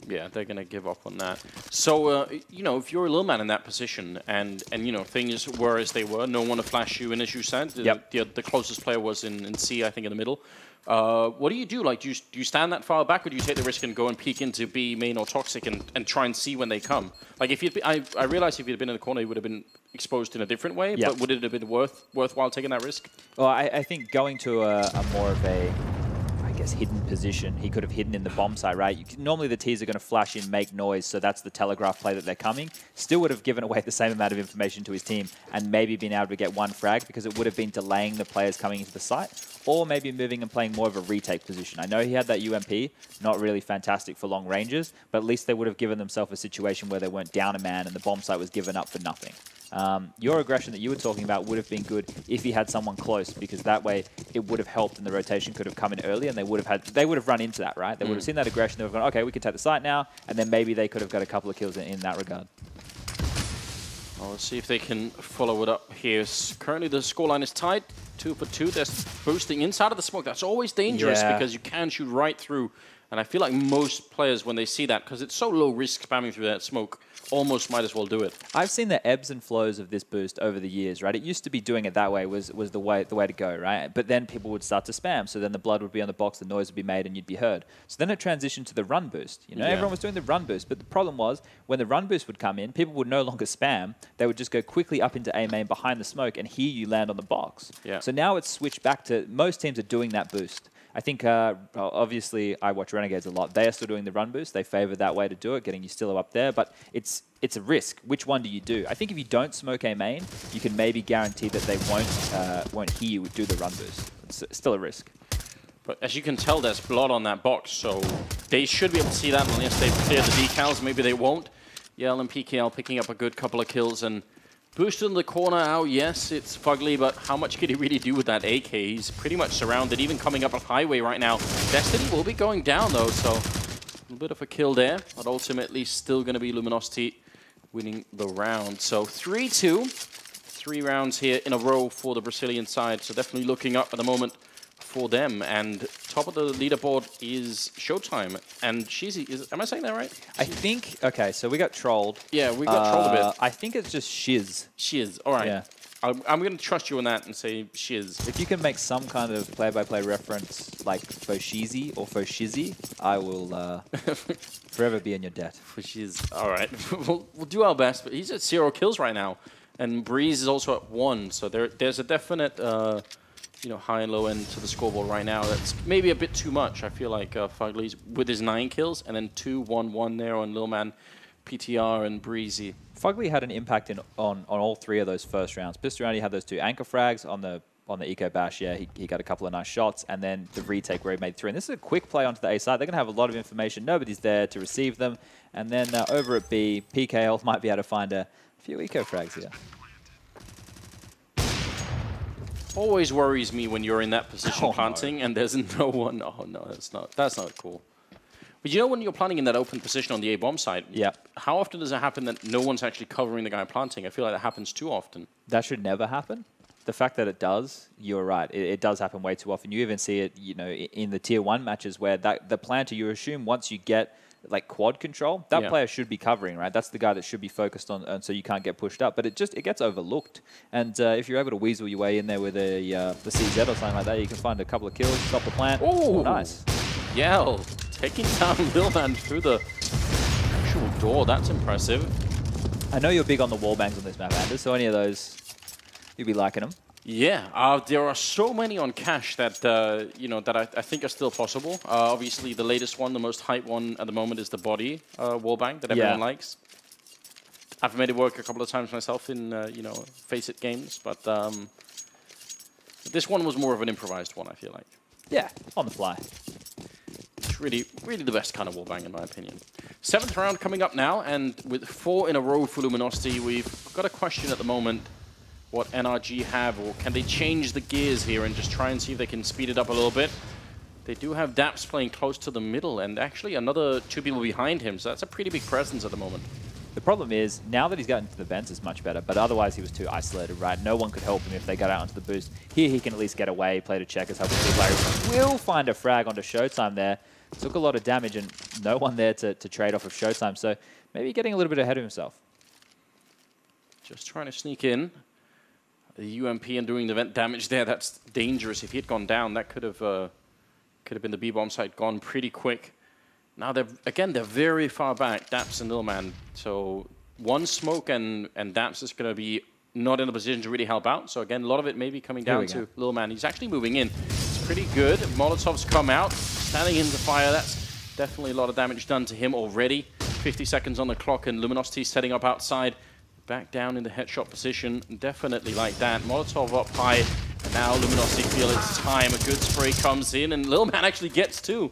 Yeah, they're going to give up on that. So, if you're a Lil Man in that position and things were as they were, no one to flash you in, as you said. The closest player was in C, I think, in the middle. What do you do? Like, do you stand that far back, or do you take the risk and go and peek into B, main, or toxic and try and see when they come? Like, if you'd I realize if you'd been in the corner, you would have been exposed in a different way, but would it have been worthwhile taking that risk? Well, I think going to a more of a hidden position. He could have hidden in the bomb site, right? Normally the Ts are going to flash in, make noise, so that's the telegraph play that they're coming. Still would have given away the same amount of information to his team and maybe been able to get 1 frag because it would have been delaying the players coming into the site or maybe moving and playing more of a retake position. I know he had that UMP, not really fantastic for long ranges, but at least they would have given themselves a situation where they weren't down a man and the bomb site was given up for nothing. Your aggression that you were talking about would have been good if he had someone close, because that way it would have helped and the rotation could have come in early and they would have run into that, right? They would have seen that aggression, they would have gone, okay, we can take the site now, and then maybe they could have got a couple of kills in that regard. Well, let's see if they can follow it up here. Currently the scoreline is tied, 2 for 2. They're boosting inside of the smoke. That's always dangerous because you can shoot right through. And I feel like most players, when they see that, because it's so low risk spamming through that smoke, almost might as well do it. I've seen the ebbs and flows of this boost over the years, right? It used to be doing it that way was the way to go, right? But then people would start to spam, so then the blood would be on the box, the noise would be made, and you'd be heard. So then it transitioned to the run boost. You know, everyone was doing the run boost, but the problem was when the run boost would come in, people would no longer spam. They would just go quickly up into A main behind the smoke and hear you land on the box. Yeah. So now it's switched back to most teams are doing that boost. I think, obviously, I watch Renegades a lot. They are still doing the run boost. They favor that way to do it, getting Ustilo up there. But it's a risk. Which one do you do? I think if you don't smoke A main, you can maybe guarantee that they won't hear you do the run boost. It's still a risk. But as you can tell, there's blood on that box, so they should be able to see that unless they clear the decals. Maybe they won't. Yell and PGL picking up a good couple of kills and boosted in the corner out. Yes, it's Fugly, but how much could he really do with that AK? He's pretty much surrounded, even coming up a highway right now. Destiny will be going down, though, so a little bit of a kill there, but ultimately still going to be Luminosity winning the round. So 3-2, 3 rounds here in a row for the Brazilian side, so definitely looking up at the moment for them. And top of the leaderboard is Showtime. And Shizzy, am I saying that right? I think, okay, so we got trolled. Yeah, we got trolled a bit. I think it's just Shiz. Shiz, all right. Yeah. I'm going to trust you on that and say Shiz. If you can make some kind of play-by-play reference like Foshizi or Foshizzy, I will forever be in your debt. Shiz, all right. we'll do our best, but he's at 0 kills right now. And Breeze is also at 1, so there's a definite high and low end to the scoreboard right now. That's maybe a bit too much. I feel like Fugly's with his 9 kills and then 2-1-1 there on Lil Man, PTR, and Breezy. Fugly had an impact on all 3 of those first rounds. Pistorani had those 2 anchor frags on the eco bash. Yeah, he got a couple of nice shots, and then the retake where he made 3. And this is a quick play onto the A side. They're going to have a lot of information. Nobody's there to receive them. And then over at B, PGL might be able to find a few eco frags here. Always worries me when you're in that position planting and there's no one. Oh no, that's not cool. But you know when you're planting in that open position on the A bomb side, how often does it happen that no one's actually covering the guy planting? I feel like that happens too often. That should never happen. The fact that it does, you're right. It does happen way too often. You even see it, in the tier 1 matches where the planter, you assume once you get like quad control, that player should be covering, right? That's the guy that should be focused on, and so you can't get pushed up. But it gets overlooked. And if you're able to weasel your way in there with the CZ or something like that, you can find a couple of kills, stop the plant. Oh, nice. Yell, taking down Lil Man through the actual door. That's impressive. I know you're big on the wall bangs on this map, Anders, so any of those, you'd be liking them. Yeah, there are so many on cache that that I think are still possible. Obviously, the latest one, the most hype one at the moment, is the body wallbang that everyone likes. I've made it work a couple of times myself in Face It games, but this one was more of an improvised one. I feel like. Yeah, on the fly. It's really the best kind of wallbang in my opinion. 7th round coming up now, and with 4 in a row for Luminosity, we've got a question at the moment. What NRG have, or can they change the gears here and just try and see if they can speed it up a little bit? They do have Daps playing close to the middle, and actually another 2 people behind him, so that's a pretty big presence at the moment. The problem is, now that he's gotten to the vents, it's much better, but otherwise he was too isolated, right? No one could help him if they got out onto the boost. Here he can at least get away, play to checkers, help the Larry will find a frag onto Showtime there. Took a lot of damage, and no one there to trade off of Showtime, so maybe getting a little bit ahead of himself. Just trying to sneak in. The UMP and doing the vent damage there, that's dangerous. If he had gone down, that could have been the B-bomb site gone pretty quick. Now, they're very far back, Daps and Lil Man. So one smoke and Daps is going to be not in a position to really help out. So again, a lot of it may be coming down to Lil Man. He's actually moving in. It's pretty good. Molotovs come out, standing in the fire. That's definitely a lot of damage done to him already. 50 seconds on the clock, and Luminosity setting up outside. Back down in the headshot position, definitely like that. Molotov up high, and now Luminosity feel it's time. A good spray comes in, and Lil Man actually gets 2.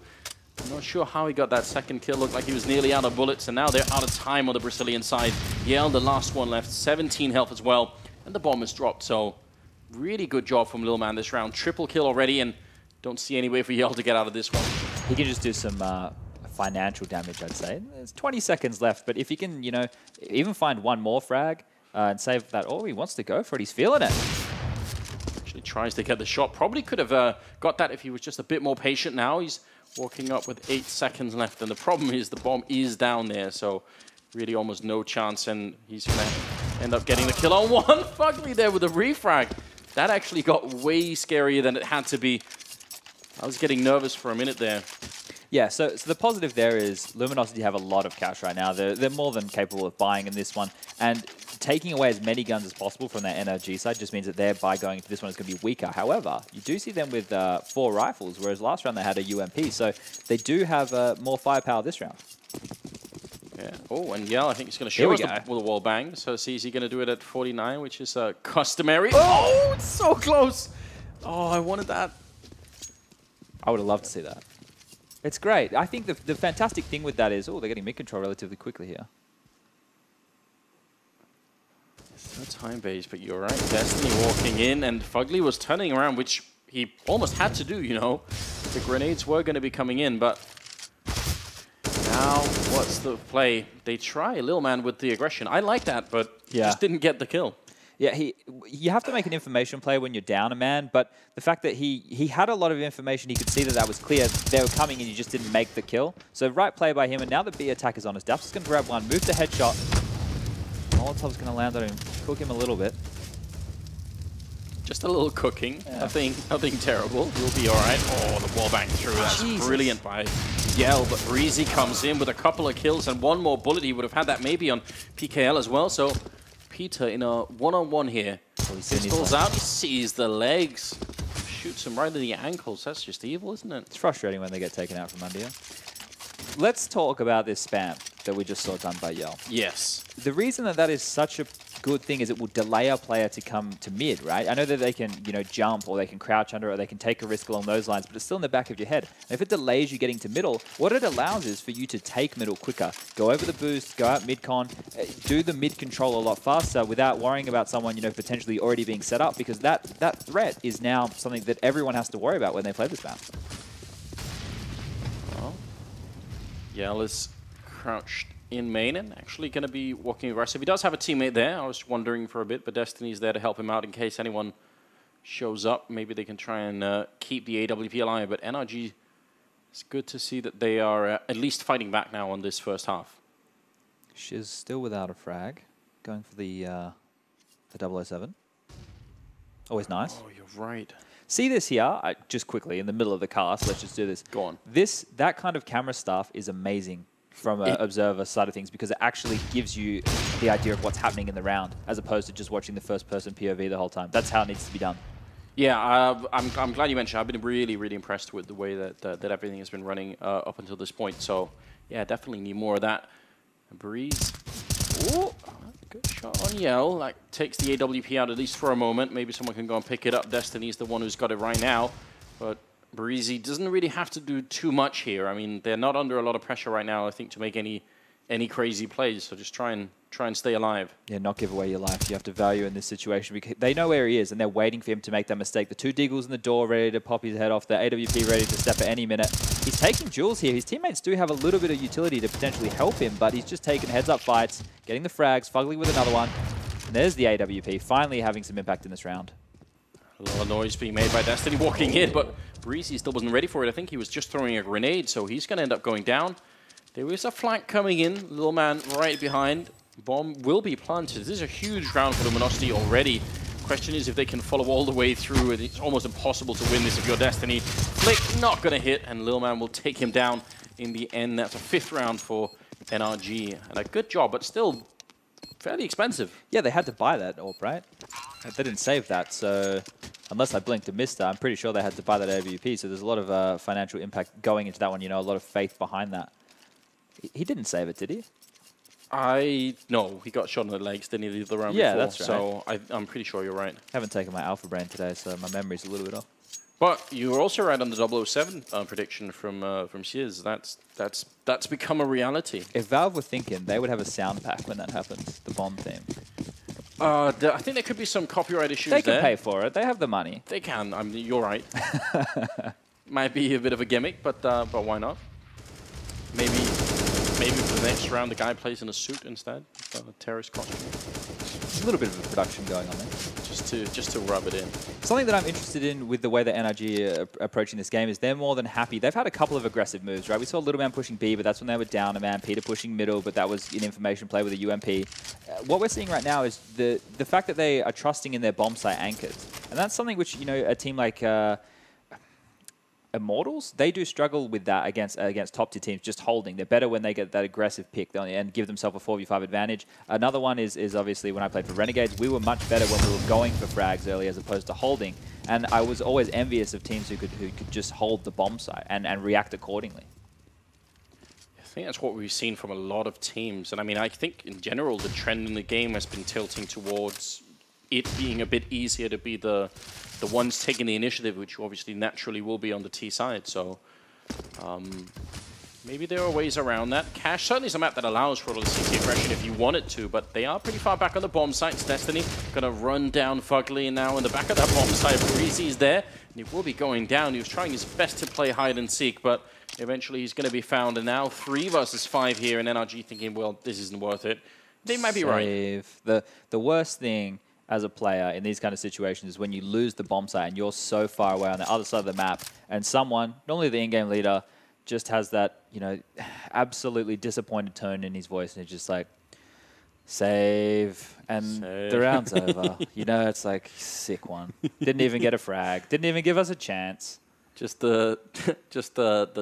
I'm not sure how he got that second kill. Looked like he was nearly out of bullets, and now they're out of time on the Brazilian side. Yell, the last one left, 17 health as well, and the bomb is dropped. So really good job from Lil Man this round. Triple kill already, and don't see any way for Yell to get out of this one. He can just do some financial damage, I'd say. There's 20 seconds left, but if he can, you know, even find one more frag and save that, oh, he wants to go for it. He's feeling it. Actually tries to get the shot. Probably could have got that if he was just a bit more patient. Now he's walking up with 8 seconds left, and the problem is the bomb is down there, so really almost no chance, and he's going to end up getting the kill on one. Fugly there with a refrag. That actually got way scarier than it had to be. I was getting nervous for a minute there. Yeah, so the positive there is Luminosity have a lot of cash right now. They're more than capable of buying in this one, and taking away as many guns as possible from their NRG side just means that their buy going into this one is going to be weaker. However, you do see them with 4 rifles, whereas last round they had a UMP, so they do have more firepower this round. Yeah. Oh, and yeah, I think he's going to show us the wall bang. So see, is he going to do it at 49, which is customary? Oh, it's so close. Oh, I wanted that. I would have loved to see that. It's great. I think the fantastic thing with that is, oh, they're getting mid-control relatively quickly here. No time base, but you're right. Destiny walking in, and Fugly was turning around, which he almost had to do, you know. The grenades were going to be coming in, but now what's the play? They try Lil Man with the aggression. I like that, but just didn't get the kill. Yeah, you have to make an information play when you're down a man, but the fact that he had a lot of information, he could see that was clear. They were coming and you just didn't make the kill. So right play by him, and now the B attack is on us. Daft's going to grab one, move the headshot. Molotov's going to land on him, cook him a little bit. Just a little cooking, nothing terrible. You'll be all right. Oh, the wall bang through. That's brilliant by Yell, but Breezy comes in with a couple of kills and one more bullet. He would have had that maybe on PGL as well. So Peter in a one-on-one here. Oh, he pistols out, he sees the legs, shoots him right in the ankles. That's just evil, isn't it? It's frustrating when they get taken out from under you. Let's talk about this spam that we just saw done by Yell. Yes. The reason that is such a good thing is it will delay a player to come to mid, right? I know that they can, you know, jump or they can crouch under or they can take a risk along those lines, but it's still in the back of your head. And if it delays you getting to middle, what it allows is for you to take middle quicker. Go over the boost, go out mid-con, do the mid-control a lot faster without worrying about someone, you know, potentially already being set up, because that threat is now something that everyone has to worry about when they play this map. Well, Yell is crouched in main and actually going to be walking aggressive. He does have a teammate there. I was wondering for a bit, but Destiny's there to help him out in case anyone shows up. Maybe they can try and keep the AWP alive, but NRG, it's good to see that they are at least fighting back now on this first half. She's still without a frag, going for the 007. Always nice. Oh, you're right. See this here, just quickly, in the middle of the cast, let's just do this. Go on. That kind of camera stuff is amazing from an observer side of things, because it actually gives you the idea of what's happening in the round, as opposed to just watching the first-person POV the whole time. That's how it needs to be done. Yeah, I'm glad you mentioned. I've been really, really impressed with the way that everything has been running up until this point. So, yeah, definitely need more of that. Breeze. Ooh, good shot on Yell. Like, takes the AWP out at least for a moment. Maybe someone can go and pick it up. Destiny's the one who's got it right now. But Breezy doesn't really have to do too much here. I mean, they're not under a lot of pressure right now, I think, to make any crazy plays. So just try and stay alive. Yeah, not give away your life. You have to value in this situation, because they know where he is and they're waiting for him to make that mistake. The 2 Deagles in the door ready to pop his head off. The AWP ready to step at any minute. He's taking duels here. His teammates do have a little bit of utility to potentially help him, but he's just taking heads-up fights, getting the frags, Fugly with another one. And there's the AWP, finally having some impact in this round. A lot of noise being made by Destiny walking in, but Breezy still wasn't ready for it. I think he was just throwing a grenade, so he's going to end up going down. There is a flank coming in. Little man right behind. Bomb will be planted. This is a huge round for Luminosity already. Question is if they can follow all the way through. It's almost impossible to win this if you're Destiny. Flick not going to hit, and Lil Man will take him down in the end. That's a 5th round for NRG. And a good job, but still fairly expensive. Yeah, they had to buy that AWP, right? They didn't save that, so unless I blinked and missed that, I'm pretty sure they had to buy that AWP. So there's a lot of financial impact going into that one, you know, a lot of faith behind that. He didn't save it, did he? No, he got shot in the legs, didn't he, the round before? before? That's right. So I'm pretty sure you're right. Haven't taken my alpha brain today, so my memory's a little bit off. But you were also right on the 007 prediction from Shiz. That's become a reality. If Valve were thinking, they would have a sound pack when that happens, the bomb theme. I think there could be some copyright issues They there. can pay for it. They have the money. They can. I mean, you're right. Might be a bit of a gimmick, but why not? Maybe for the next round, the guy plays in a suit instead, a terrorist costume. There's a little bit of a production going on there. Just to rub it in. Something that I'm interested in with the way that NRG are approaching this game is they're more than happy. They've had a couple of aggressive moves, right? We saw Little Man pushing B, but that's when they were down a man. Peter pushing middle, but that was an information play with a UMP. What we're seeing right now is the fact that they are trusting in their bomb site anchors. And that's something which, you know, a team like Immortals, they do struggle with that against top-tier teams, just holding. They're better when they get that aggressive pick and give themselves a 4v5 advantage. Another one is obviously when I played for Renegades, we were much better when we were going for frags early as opposed to holding. And I was always envious of teams who could just hold the bomb site and react accordingly. I think that's what we've seen from a lot of teams. And I mean, I think in general, the trend in the game has been tilting towards it being a bit easier to be the ones taking the initiative, which obviously naturally will be on the T side. So maybe there are ways around that. Cash certainly is a map that allows for a little CT aggression if you want it to, but they are pretty far back on the bomb sites. Destiny going to run down Fugly, and now in the back of that bomb site, Breezy's there, and he will be going down. He was trying his best to play hide and seek, but eventually he's going to be found, and now 3 versus 5 here, and NRG thinking, well, this isn't worth it. They might be right. The worst thing as a player in these kind of situations is when you lose the bomb site and you're so far away on the other side of the map, and someone, normally the in-game leader, just has that, you know, absolutely disappointed tone in his voice, and it's just like, save, and the round's over. You know, it's like, sick one. Didn't even get a frag. Didn't even give us a chance. Just the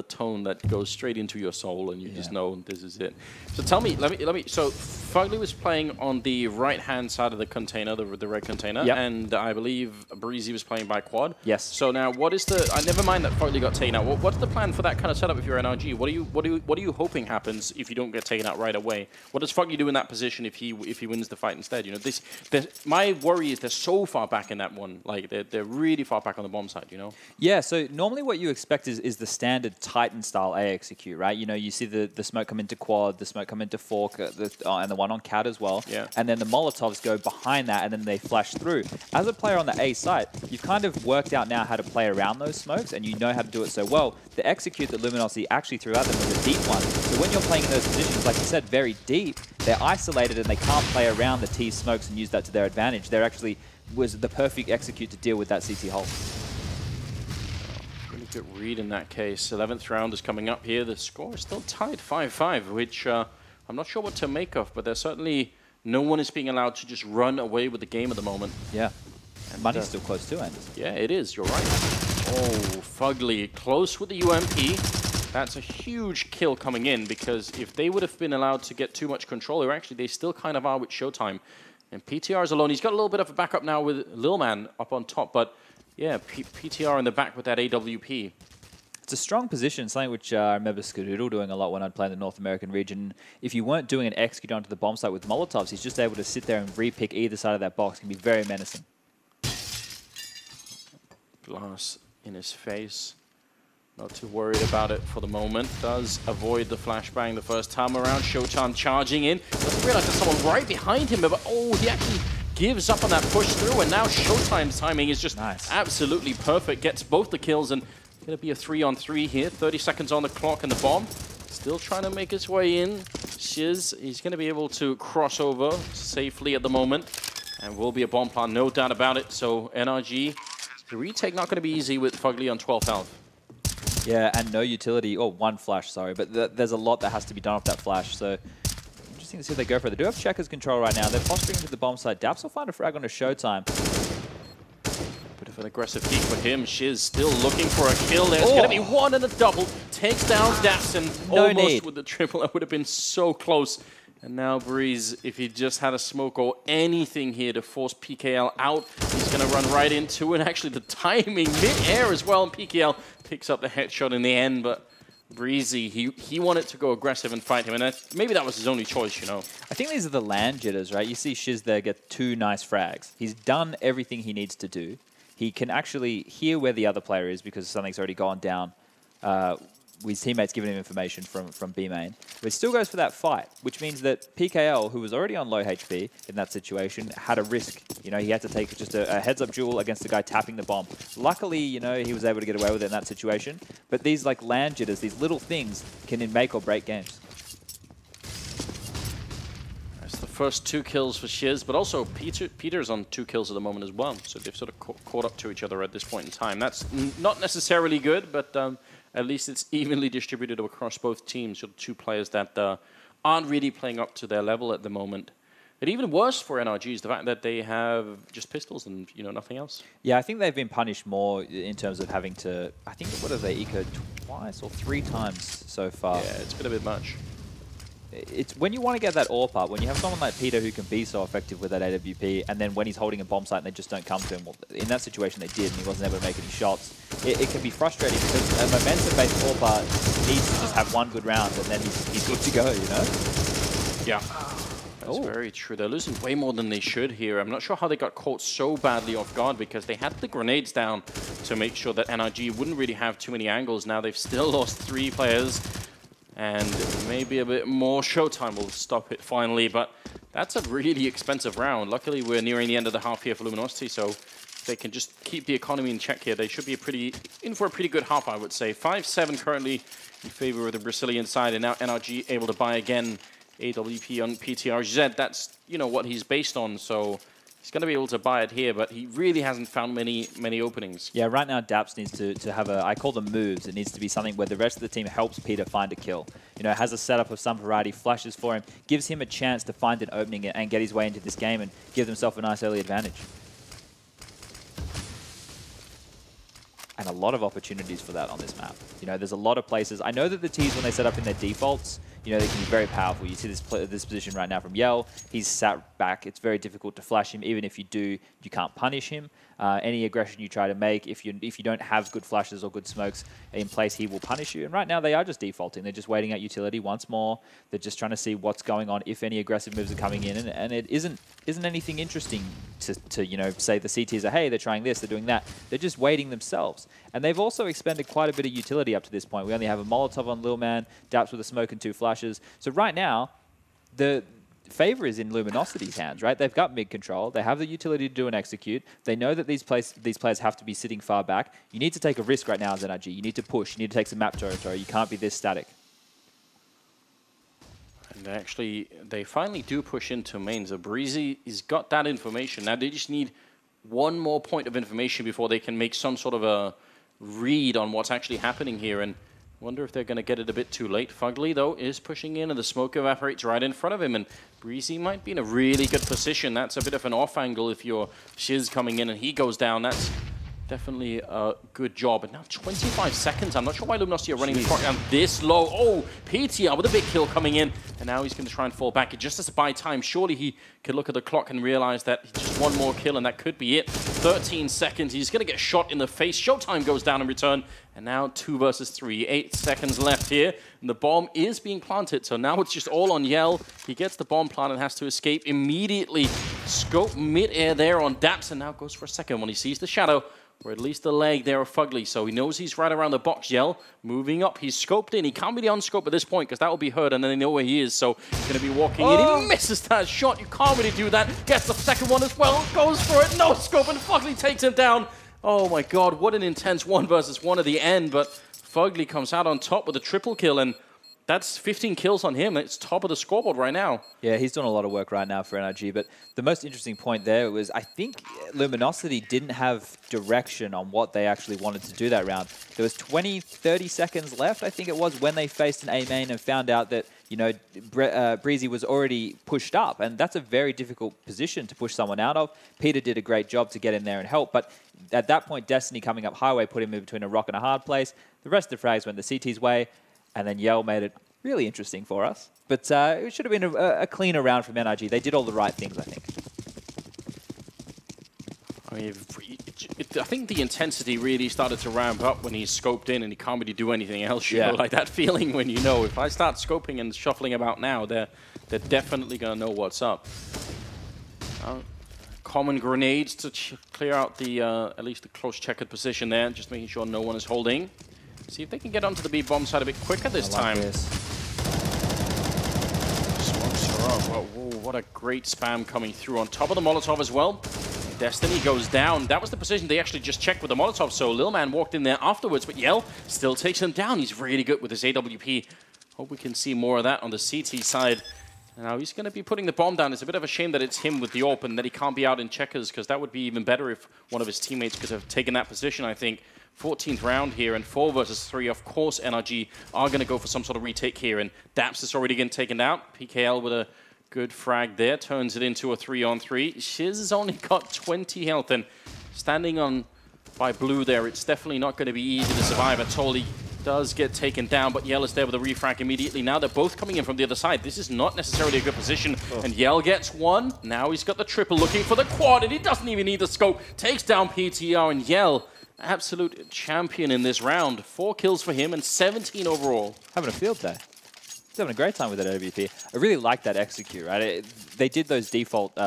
tone that goes straight into your soul, and you just know this is it. So tell me, let me. So Fugly was playing on the right-hand side of the container, the red container, and I believe Breezy was playing by quad. Yes. So now, what is the? I never mind that Fugly got taken out. What's the plan for that kind of setup if you're NRG? What are you hoping happens if you don't get taken out right away? What does Fugly do in that position if he wins the fight instead? You know, my worry is they're so far back in that one. Like they're really far back on the bomb side. You know. Yeah. So normally what you expect is the standard Titan-style A execute, right? You know, you see the smoke come into quad, the smoke come into fork, and the one on cat as well. Yeah. And then the Molotovs go behind that, and then they flash through. As a player on the A side, you've kind of worked out now how to play around those smokes, and you know how to do it so well. The execute that Luminosity actually threw at them was a deep one. So when you're playing in those positions, like you said, very deep, they're isolated and they can't play around the T smokes and use that to their advantage. They're actually was the perfect execute to deal with that CT hold. Good read in that case. 11th round is coming up here. The score is still tied 5-5, which I'm not sure what to make of, but there's certainly no one is being allowed to just run away with the game at the moment. Yeah. And money's still close too, Anders. Yeah, it is. You're right. Oh, Fugly close with the UMP. That's a huge kill coming in, because if they would have been allowed to get too much control, or actually they still kind of are with Showtime. And PTR is alone. He's got a little bit of a backup now with Lil Man up on top, but yeah, PTR in the back with that AWP. It's a strong position, something which I remember Skadoodle doing a lot when I'd play in the North American region. If you weren't doing an execute onto the bomb site with Molotovs, he's just able to sit there and re-pick either side of that box. It can be very menacing. Glass in his face. Not too worried about it for the moment. Does avoid the flashbang the first time around. Showtime charging in. Doesn't realize there's someone right behind him, but oh, he actually gives up on that push through, and now Showtime's timing is just absolutely perfect. Gets both the kills, and going to be a 3-on-3 here. 30 seconds on the clock, and the bomb still trying to make his way in. Shiz, he's going to be able to cross over safely at the moment, and will be a bomb plant, no doubt about it. So NRG, the retake not going to be easy with Fugly on 12th health. Yeah, and no utility, or one flash, sorry, but there's a lot that has to be done off that flash, so interesting to see if they go for it. They do have Checkers control right now. They're posturing into the bomb site. Daps will find a frag on a Showtime. Bit of an aggressive peek for him. Shiz still looking for a kill. There's going to be one and a double. Takes down Daps, and almost with the triple. That would have been so close. And now Breeze, if he just had a smoke or anything here to force PGL out, he's going to run right into it. And actually, the timing mid-air as well. And PGL picks up the headshot in the end, but Breezy, he wanted to go aggressive and fight him, and maybe that was his only choice, you know. I think these are the land jitters, right? You see Shiz there get 2 nice frags. He's done everything he needs to do. he can actually hear where the other player is because something's already gone down. His teammates giving him information from B main. But he still goes for that fight, which means that PGL, who was already on low HP in that situation, had a risk. You know, he had to take just a heads-up duel against the guy tapping the bomb. Luckily, you know, he was able to get away with it in that situation. But these like land jitters, these little things, can make or break games. That's the first 2 kills for Shiz, but also Peter's on 2 kills at the moment as well. So they've sort of caught up to each other at this point in time. That's not necessarily good, but at least it's evenly distributed across both teams. 2 players that aren't really playing up to their level at the moment. But even worse for NRG is the fact that they have just pistols and nothing else. Yeah, I think they've been punished more in terms of having to. I think what have they ecoed twice or 3 times so far? Yeah, it's been a bit much. It's when you want to get that AWP up, when you have someone like Peter who can be so effective with that AWP, and then when he's holding a bomb site and they just don't come to him. Well, in that situation they did, and he wasn't able to make any shots. It can be frustrating because a momentum-based AWP needs to just have one good round, and then he's good to go, you know? Yeah. That's very true. They're losing way more than they should here. I'm not sure how they got caught so badly off guard because they had the grenades down to make sure that NRG wouldn't really have too many angles. Now they've still lost 3 players. And maybe a bit more showtime will stop it finally, but that's a really expensive round. Luckily, we're nearing the end of the half here for Luminosity, so if they can just keep the economy in check here, they should be in for a pretty good half, I would say. 5-7 currently in favor of the Brazilian side, and now NRG able to buy again AWP on PTRZ. That's, what he's based on, so he's going to be able to buy it here, but he really hasn't found many openings. Yeah, right now Daps needs to have I call them moves. It needs to be something where the rest of the team helps Peter find a kill. Has a setup of some variety, flashes for him, gives him a chance to find an opening and get his way into this game and give himself a nice early advantage. And a lot of opportunities for that on this map. There's a lot of places. I know that the T's, when they set up in their defaults, they can be very powerful. You see this position right now from Yell. He's sat back. It's very difficult to flash him. Even if you do, you can't punish him. Any aggression you try to make, if you don't have good flashes or good smokes in place, he will punish you. And right now they are just defaulting. They're just waiting out utility once more. They're just trying to see what's going on, if any aggressive moves are coming in. And it isn't anything interesting to say the CTs are, hey, they're trying this, they're doing that. They're just waiting themselves. And they've also expended quite a bit of utility up to this point. We only have a Molotov on Lil Man, Daps with a smoke and 2 flashes. So right now, the favor is in Luminosity's hands, right? They've got mid control. They have the utility to do an execute. They know that these players have to be sitting far back. You need to take a risk right now as NRG. You need to push. You need to take some map territory. You can't be this static. And actually, they finally do push into main. So Breezy has got that information. Now they just need one more point of information before they can make some sort of a read on what's actually happening here. And wonder if they're going to get it a bit too late. Fugly, though, is pushing in, and the smoke evaporates right in front of him. And Breezy might be in a really good position. That's a bit of an off angle if you're Shiz coming in and he goes down. That's definitely a good job. And now 25 seconds. I'm not sure why Luminosity are running the clock down this low. Oh, PTR with a big kill coming in. And now he's going to try and fall back. It just has to buy time. Surely he could look at the clock and realize that just one more kill and that could be it. 13 seconds. He's going to get shot in the face. Showtime goes down in return. And now 2 versus 3. 8 seconds left here. And the bomb is being planted. So now it's just all on Yell. He gets the bomb planted and has to escape immediately. Scope mid-air there on Daps. And now goes for a second when he sees the shadow. Or at least the leg there of Fugly. So he knows he's right around the box. Yell moving up. He's scoped in. He can't really unscope at this point because that will be heard and then they know where he is. So he's going to be walking in. He misses that shot. You can't really do that. Gets the second one as well. Goes for it. No scope and Fugly takes him down. Oh my god, what an intense 1 versus 1 at the end. But Fugly comes out on top with a triple kill and that's 15 kills on him. It's top of the scoreboard right now. Yeah, he's doing a lot of work right now for NRG. But the most interesting point there was, I think Luminosity didn't have direction on what they actually wanted to do that round. There was 20, 30 seconds left, I think it was, when they faced an A main and found out that, Breezy was already pushed up. And that's a very difficult position to push someone out of. Peter did a great job to get in there and help. But at that point, Destiny coming up highway put him in between a rock and a hard place. The rest of the frags went the CT's way. And then Yell made it really interesting for us. But it should have been a cleaner round from NRG. They did all the right things, I think. I mean, I think the intensity really started to ramp up when he's scoped in and he can't really do anything else. You know, like that feeling when if I start scoping and shuffling about now, they're definitely going to know what's up. common grenades to clear out the at least the close checkered position there, just making sure no one is holding. See if they can get onto the B bomb side a bit quicker this time. Smokes her up. Whoa, what a great spam coming through on top of the Molotov as well. Destiny goes down. That was the position they actually just checked with the Molotov, so Lil Man walked in there afterwards, but Yell still takes him down. He's really good with his AWP. Hope we can see more of that on the CT side. Now he's going to be putting the bomb down. It's a bit of a shame that it's him with the AWP and that he can't be out in checkers, because that would be even better if one of his teammates could have taken that position, I think. 14th round here, and 4 versus 3. Of course, NRG are going to go for some sort of retake here, and Daps is already getting taken out. PGL with a good frag there, turns it into a 3-on-3. Shiz has only got 20 health, and standing on by blue there, it's definitely not going to be easy to survive. Atoli does get taken down, but Yell is there with a refrag immediately. Now they're both coming in from the other side. This is not necessarily a good position, and Yell gets one. Now he's got the triple, looking for the quad, and he doesn't even need the scope. Takes down PTR, and Yell, absolute champion in this round. 4 kills for him and 17 overall. Having a field day. He's having a great time with that AWP. I really like that execute, right? They did those default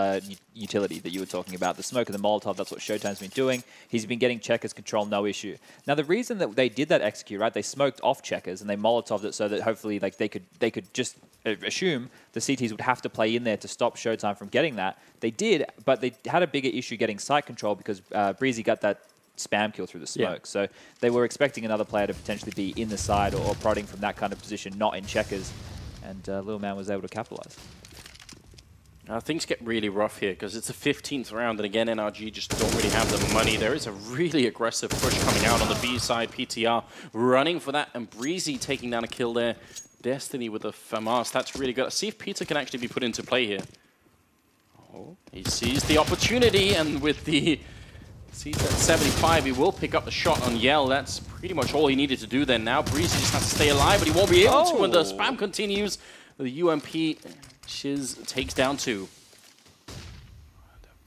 utility that you were talking about, the smoke and the Molotov. That's what Showtime's been doing. He's been getting checkers control, no issue. Now, the reason that they did that execute, right? They smoked off checkers and they Molotoved it so that hopefully, like, they could just assume the CTs would have to play in there to stop Showtime from getting that. They did, but they had a bigger issue getting site control because Breezy got that spam kill through the smoke. Yeah. So they were expecting another player to potentially be in the side or prodding from that kind of position, not in checkers. And Lil Man was able to capitalize. Now things get really rough here because it's the 15th round, and again, NRG just don't really have the money. There is a really aggressive push coming out on the B side. PTR running for that, and Breezy taking down a kill there. Destiny with a FAMAS. That's really good. Let's see if Peter can actually be put into play here. Oh, he sees the opportunity, and with the sees that 75, he will pick up the shot on Yell. That's pretty much all he needed to do then. Now Breezy just has to stay alive, but he won't be able to when the spam continues. The UMP, Shiz takes down 2.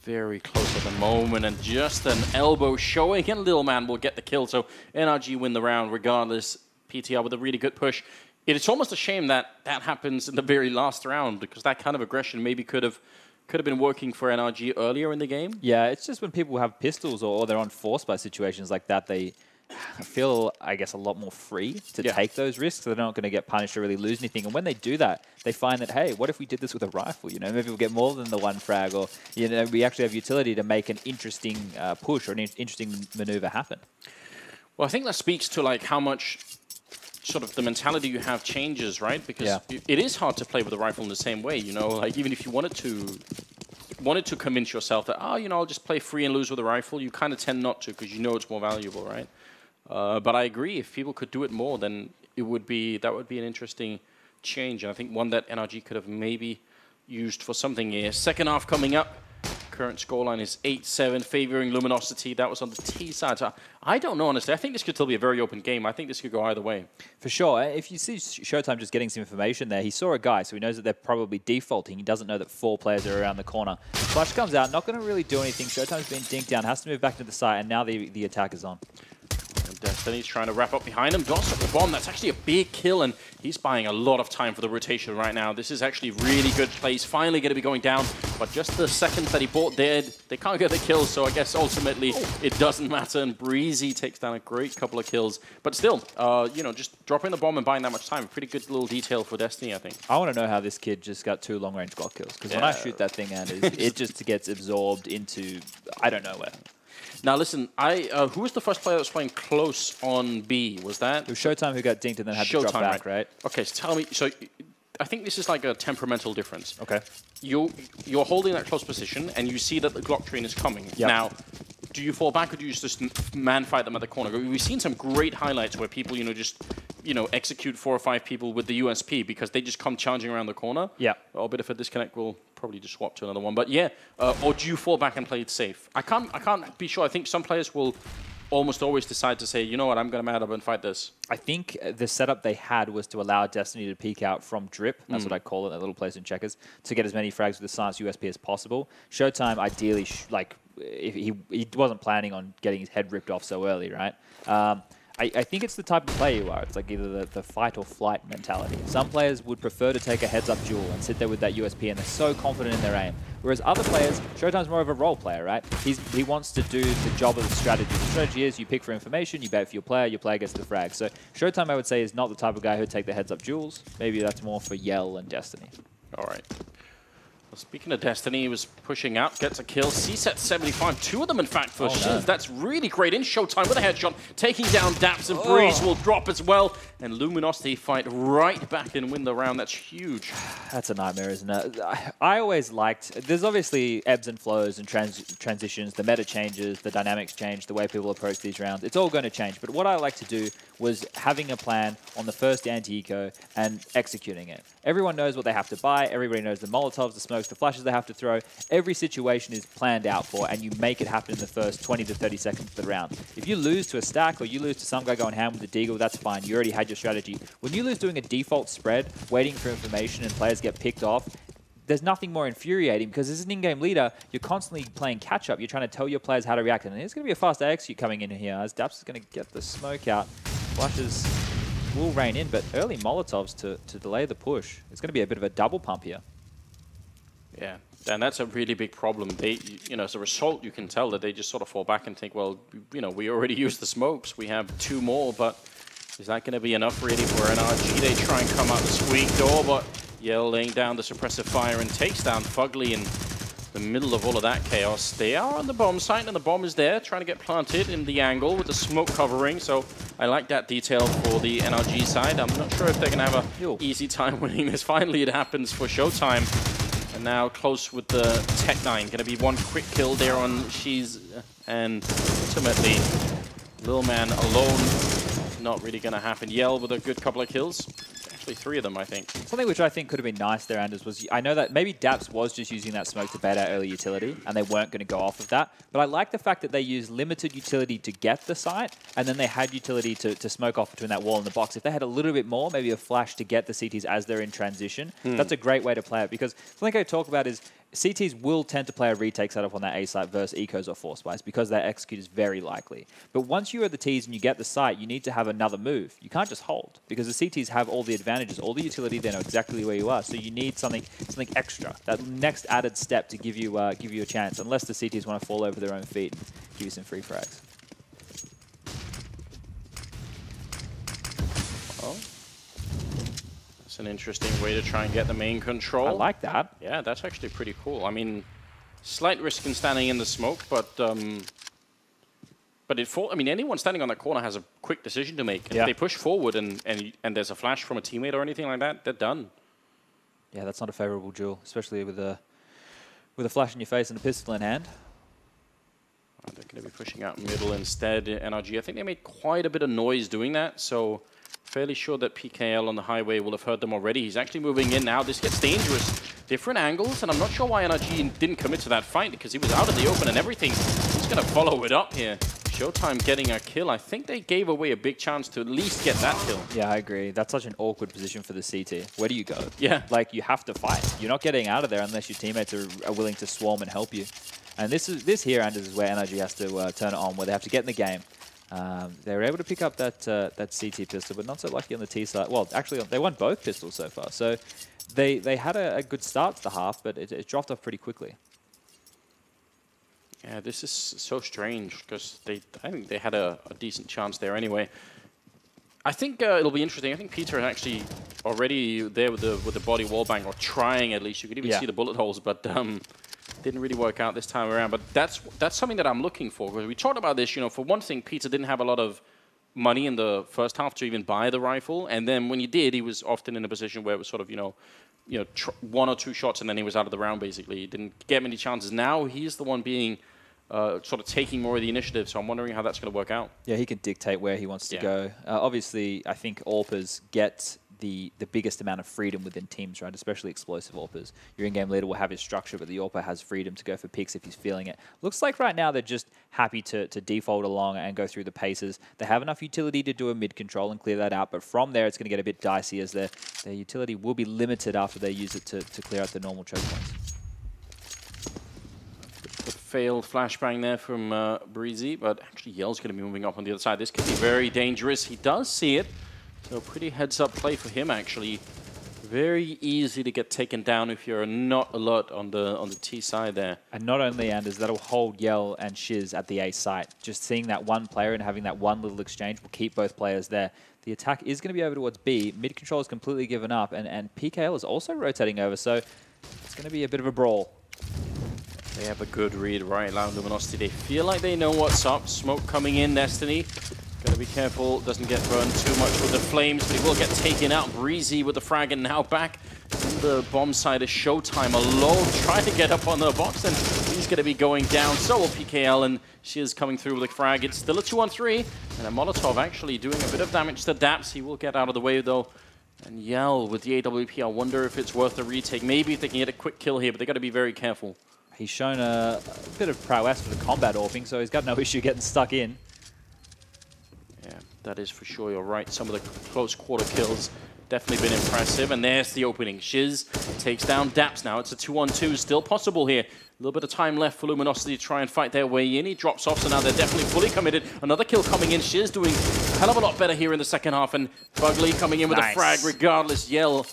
Very close at the moment, and just an elbow showing, and Lil Man will get the kill. So NRG win the round regardless. PTR with a really good push. It's almost a shame that that happens in the very last round, because that kind of aggression maybe could have been working for NRG earlier in the game. Yeah, it's just when people have pistols or they're on force by situations like that, they feel, I guess, a lot more free to take those risks. They're not going to get punished or really lose anything. And when they do that, they find that, hey, what if we did this with a rifle? You know, maybe we'll get more than the 1 frag, or, you know, we actually have utility to make an interesting push or an interesting maneuver happen. Well, I think that speaks to like how much sort of the mentality you have changes, right? Because it is hard to play with a rifle in the same way, you know, like even if you wanted to convince yourself that, oh, you know, I'll just play free and lose with a rifle, you kind of tend not to, because you know it's more valuable, right? But I agree, if people could do it more, then that would be an interesting change, and I think one that NRG could have maybe used for something here. Second half coming up. Current scoreline is 8-7, favoring Luminosity. That was on the T side. So I don't know, honestly. I think this could still be a very open game. I think this could go either way. For sure. If you see Showtime just getting some information there, he saw a guy, so he knows that they're probably defaulting. He doesn't know that 4 players are around the corner. Flash comes out, not going to really do anything. Showtime's been dinked down, has to move back to the site, and now the attack is on. Destiny's trying to wrap up behind him. Dots up the bomb. That's actually a big kill, and he's buying a lot of time for the rotation right now. This is actually really good play. He's finally going to be going down, but just the seconds that he bought there, they can't get the kill, so I guess ultimately it doesn't matter, and Breezy takes down a great couple of kills. But still, you know, just dropping the bomb and buying that much time, pretty good little detail for Destiny, I think. I want to know how this kid just got 2 long-range Glock kills, because when I shoot that thing out, it just gets absorbed into, I don't know where. Now listen, who was the first player that was playing close on B? Was that? It was Showtime who got dinked and then had to drop back, right? Okay, so tell me, so I think this is like a temperamental difference. Okay. You're holding that close position and you see that the Glock train is coming. Yep. Now, do you fall back or do you just man fight them at the corner? We've seen some great highlights where people, you know, just, you know, execute 4 or 5 people with the USP because they just come charging around the corner. Yeah. A bit of a disconnect. We'll probably just swap to another one. But yeah, or do you fall back and play it safe? I can't be sure. I think some players will almost always decide to say, you know what, I'm going to mad up and fight this. I think the setup they had was to allow Destiny to peek out from drip, that's what I call it, that little place in checkers, to get as many frags with the silence USP as possible. Showtime, ideally, if he wasn't planning on getting his head ripped off so early, right? I think it's the type of player you are. It's like either the fight or flight mentality. Some players would prefer to take a heads-up duel and sit there with that USP, and they're so confident in their aim. Whereas other players, Showtime's more of a role player, right? He wants to do the job of the strategy. The strategy is you pick for information, you bait for your player gets the frag. So Showtime, I would say, is not the type of guy who'd take the heads-up duels. Maybe that's more for Yell and Destiny. All right. Well, speaking of Destiny, he was pushing out, gets a kill. C-set 75, 2 of them, in fact, for Shiz. No. That's really great in Showtime with a headshot. Taking down Daps, and Breeze will drop as well. And Luminosity fight right back and win the round. That's huge. That's a nightmare, isn't it? I always liked... There's obviously ebbs and flows and transitions. The meta changes, the dynamics change, the way people approach these rounds. It's all going to change. But what I like to do was having a plan on the first anti-eco and executing it. Everyone knows what they have to buy. Everybody knows the Molotovs, the smokes, the flashes they have to throw. Every situation is planned out for, and you make it happen in the first 20 to 30 seconds of the round. If you lose to a stack or you lose to some guy going ham with a deagle, that's fine. You already had your strategy. When you lose doing a default spread, waiting for information, and players get picked off, there's nothing more infuriating, because as an in-game leader, you're constantly playing catch-up. You're trying to tell your players how to react, and there's going to be a fast execute coming in here as Daps is going to get the smoke out. Flashes will rain in, but early Molotovs to delay the push. It's going to be a bit of a double pump here. Yeah, and that's a really big problem. They, as a result, you can tell that they just sort of fall back and think, well, we already used the smokes. We have 2 more, but is that going to be enough really for NRG? They try and come out the squeak door, but Yell laying down the suppressive fire and takes down Fugly in the middle of all of that chaos. They are on the bomb site, and the bomb is there, trying to get planted in the angle with the smoke covering. So I like that detail for the NRG side. I'm not sure if they're going to have an easy time winning this. Finally, it happens for Showtime. And now close with the Tech-9. Going to be one quick kill there on Shiz. And ultimately, Lil Man alone, not really going to happen. Yell with a good couple of kills. Actually, 3 of them, I think. Something which I think could have been nice there, Anders, was I know that maybe Daps was just using that smoke to bait out early utility, and they weren't going to go off of that. But I like the fact that they used limited utility to get the site, and then they had utility to smoke off between that wall and the box. If they had a little bit more, maybe a flash to get the CTs as they're in transition, that's a great way to play it. Because something I talk about is CTs will tend to play a retake setup on that A site versus ecos or force buys because their execute is very likely. But once you are the Ts and you get the site, you need to have another move. You can't just hold, because the CTs have all the advantages, all the utility. They know exactly where you are. So you need something extra, that next added step to give you a chance. Unless the CTs want to fall over their own feet and give you some free frags. Oh. An interesting way to try and get the main control. I like that. Yeah, that's actually pretty cool. I mean, slight risk in standing in the smoke, but anyone standing on that corner has a quick decision to make. If they push forward and there's a flash from a teammate or anything like that, they're done. Yeah, that's not a favorable duel, especially with a flash in your face and a pistol in hand. They're going to be pushing out middle instead. NRG, I think they made quite a bit of noise doing that, so fairly sure that PGL on the highway will have heard them already. He's actually moving in now. This gets dangerous. Different angles, and I'm not sure why NRG didn't commit to that fight, because he was out in the open and everything. He's going to follow it up here. Showtime getting a kill. I think they gave away a big chance to at least get that kill. Yeah, I agree. That's such an awkward position for the CT. Where do you go? Yeah. Like, you have to fight. You're not getting out of there unless your teammates are willing to swarm and help you. And this here, Anders, is where NRG has to turn it on, where they have to get in the game. They were able to pick up that CT pistol, but not so lucky on the T side. Well, actually, they won both pistols so far. So they had a good start to the half, but it dropped off pretty quickly. Yeah, this is so strange, because I think they had a decent chance there anyway. I think it'll be interesting. I think Peter is actually already there with the body wallbang, or trying at least. You could even see the bullet holes, but didn't really work out this time around. But that's something that I'm looking for, because we talked about this. For one thing, Peter didn't have a lot of money in the first half to even buy the rifle, and then when he did, he was often in a position where it was sort of 1 or 2 shots, and then he was out of the round. Basically, he didn't get many chances. Now he's the one being sort of taking more of the initiative, so I'm wondering how that's going to work out. Yeah, he can dictate where he wants to go. Obviously, I think AWPers get the biggest amount of freedom within teams, right? Especially explosive AWPers. Your in-game leader will have his structure, but the AWPer has freedom to go for picks if he's feeling it. Looks like right now they're just happy to default along and go through the paces. They have enough utility to do a mid control and clear that out, but from there it's going to get a bit dicey, as their utility will be limited after they use it to clear out the normal choke points. The Failed flashbang there from Breezy, but actually Yell's going to be moving up on the other side. This could be very dangerous. He does see it, so pretty heads-up play for him, actually. Very easy to get taken down if you're not alert on the T side there. And not only, Anders, that'll hold Yell and Shiz at the A site. Just seeing that one player and having that one little exchange will keep both players there. The attack is going to be over towards B. Mid control is completely given up, and PGL is also rotating over, so it's going to be a bit of a brawl. They have a good read right around Luminosity. They feel like they know what's up. Smoke coming in, Destiny. Gotta be careful, doesn't get burned too much with the flames, but he will get taken out. Breezy with the frag, and now back on the bomb side is Showtime alone, trying to get up on the box, and he's gonna be going down. So will PGL, and she is coming through with a frag. It's still a 2-on-3, and a Molotov actually doing a bit of damage to Daps. He will get out of the way though. And Yell with the AWP, I wonder if it's worth a retake. Maybe if they can get a quick kill here, but they gotta be very careful. He's shown a bit of prowess for the combat orping, so he's got no issue getting stuck in. Yeah, that is for sure. You're right. Some of the close quarter kills definitely been impressive. And there's the opening. Shiz takes down Daps now. It's a 2-on-2. Still possible here. A little bit of time left for Luminosity to try and fight their way in. He drops off, so now they're definitely fully committed. Another kill coming in. Shiz doing a hell of a lot better here in the second half. And Fugly coming in with a frag regardless. Yell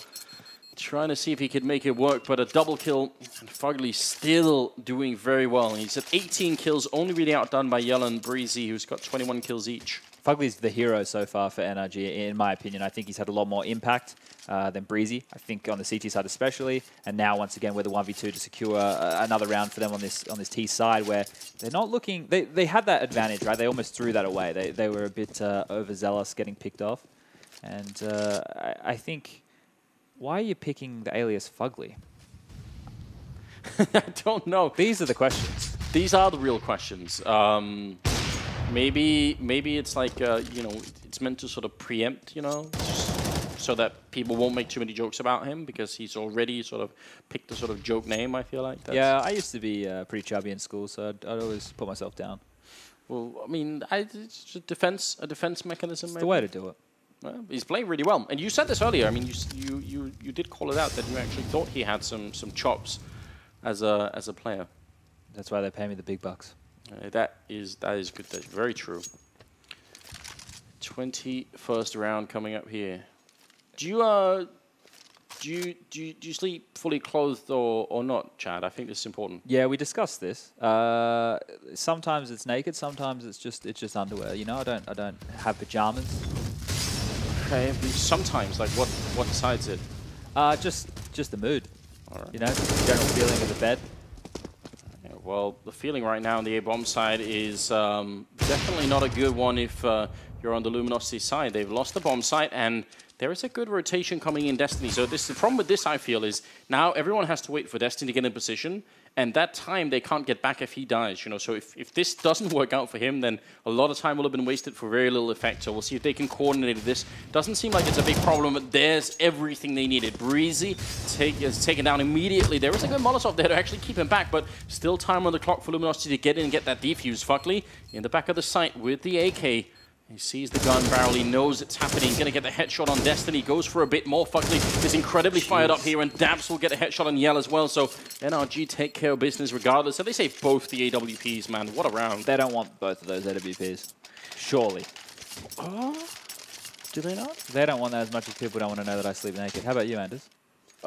trying to see if he could make it work, but a double kill, and Fugly still doing very well. And he's at 18 kills, only really outdone by Yell and Breezy, who's got 21 kills each. Fugly's the hero so far for NRG, in my opinion. I think he's had a lot more impact than Breezy, I think on the CT side especially. And now, once again, we're the 1v2 to secure another round for them on this T side, where they're not looking... They had that advantage, right? They almost threw that away. They were a bit overzealous getting picked off. And I think... Why are you picking the alias Fugly? I don't know. These are the questions. These are the real questions. Maybe it's like, you know, it's meant to sort of preempt, you know, so that people won't make too many jokes about him because he's already sort of picked a sort of joke name, I feel like. Yeah, I used to be pretty chubby in school, so I'd always put myself down. Well, I mean, it's a defense mechanism. It's maybe. the way to do it. Well, he's playing really well, and you said this earlier. I mean, you did call it out that you actually thought he had some chops as a player. That's why they pay me the big bucks. That is good. That's very true. 21st round coming up here. Do you sleep fully clothed or not, Chad? I think this is important. Yeah, we discussed this. Sometimes it's naked, sometimes it's just underwear. You know, I don't have pajamas. Okay, sometimes, like what decides it? Just the mood. All right. You know, general feeling of the bed. Yeah, well, the feeling right now on the A-bomb side is definitely not a good one if you're on the Luminosity side. They've lost the bomb site, and there is a good rotation coming in Destiny. So the problem with this, I feel, is now everyone has to wait for Destiny to get in position, and that time they can't get back if he dies. You know, so if this doesn't work out for him, then a lot of time will have been wasted for very little effect. So we'll see if they can coordinate this. Doesn't seem like it's a big problem, but there's everything they needed. Breezy is taken down immediately. There is a good Molotov there to actually keep him back, but still time on the clock for Luminosity to get in and get that defuse. Fugly in the back of the site with the AK. He sees the gun barrel, he knows it's happening, gonna get the headshot on Destiny, goes for a bit more. Fugly is incredibly fired up here, and Dabs will get a headshot on Yell as well, so NRG take care of business regardless. So they say both the AWPs, man, what a round. They don't want both of those AWPs. Surely. Do they not? They don't want that as much as people don't want to know that I sleep naked. How about you, Anders?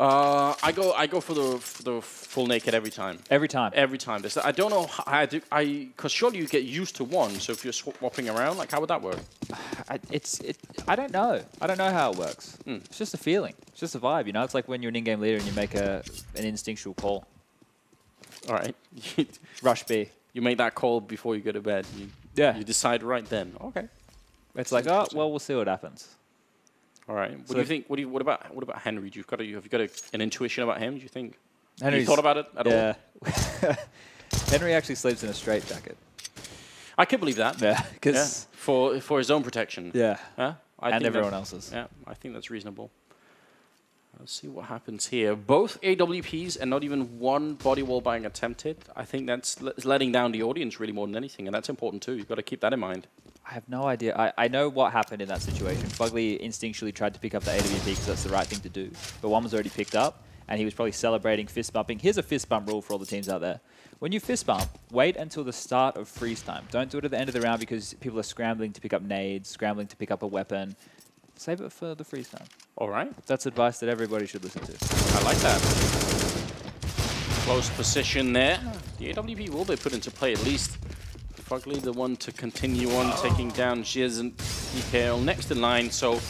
I go for the full naked every time. Every time? Every time. I don't know how I do, because surely you get used to one, so if you're swapping around, like how would that work? I don't know. I don't know how it works. It's just a feeling. It's just a vibe, you know? It's like when you're an in-game leader and you make an instinctual call. All right. Rush B. You make that call before you go to bed. You decide right then. Okay. It's like, oh, well, we'll see what happens. All right. What do you think? What about Henry? Have you got an intuition about him? Do you think? Have you thought about it at all? Yeah. Henry actually sleeps in a straitjacket. I could believe that. Yeah, because for his own protection. Yeah. I and think everyone else's. Yeah, I think that's reasonable. Let's see what happens here. Both AWPs and not even one body wall bang attempted. I think that's letting down the audience really more than anything, and that's important too. You've got to keep that in mind. I have no idea. I know what happened in that situation. Fugly instinctually tried to pick up the AWP because that's the right thing to do. But one was already picked up. and he was probably celebrating, fist bumping. Here's a fist bump rule for all the teams out there. When you fist bump, wait until the start of freeze time. Don't do it at the end of the round because people are scrambling to pick up nades, scrambling to pick up a weapon. Save it for the freeze time. All right. That's advice that everybody should listen to. I like that. Close position there. The AWP will be put into play at least. Fugly, the one to continue on, taking down Giz and PGL next in line. So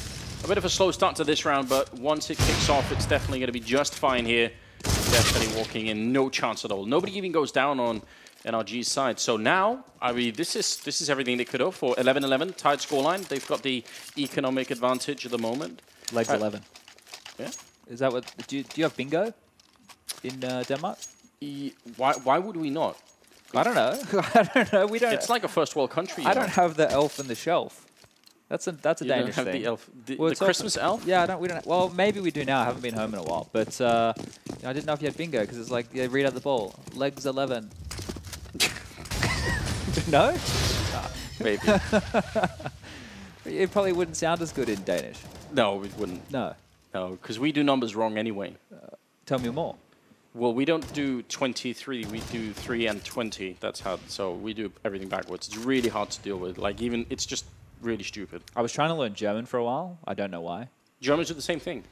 a bit of a slow start to this round, but once it kicks off, it's definitely going to be just fine here. Definitely walking in, no chance at all. Nobody even goes down on NRG's side. So now, I mean, this is everything they could hope for. 11-11, tied scoreline. They've got the economic advantage at the moment. Legs 11. Yeah. Is that what? Do you have bingo in Denmark? Why would we not? I don't know. I don't know. We don't. It's like a first world country. I don't have the elf on the shelf. That's a Danish don't have thing. the elf, the Well, Christmas elf. Yeah, we don't. Well, maybe we do now. I haven't been home in a while, but I didn't know if you had bingo because it's like they read out the ball. Legs 11. No? Maybe. It probably wouldn't sound as good in Danish. No, it wouldn't. No. No, because we do numbers wrong anyway. Tell me more. Well, we don't do 23. We do 3 and 20. That's how. So we do everything backwards. It's really hard to deal with. Like even it's just really stupid. I was trying to learn German for a while. I don't know why. Germans do the same thing.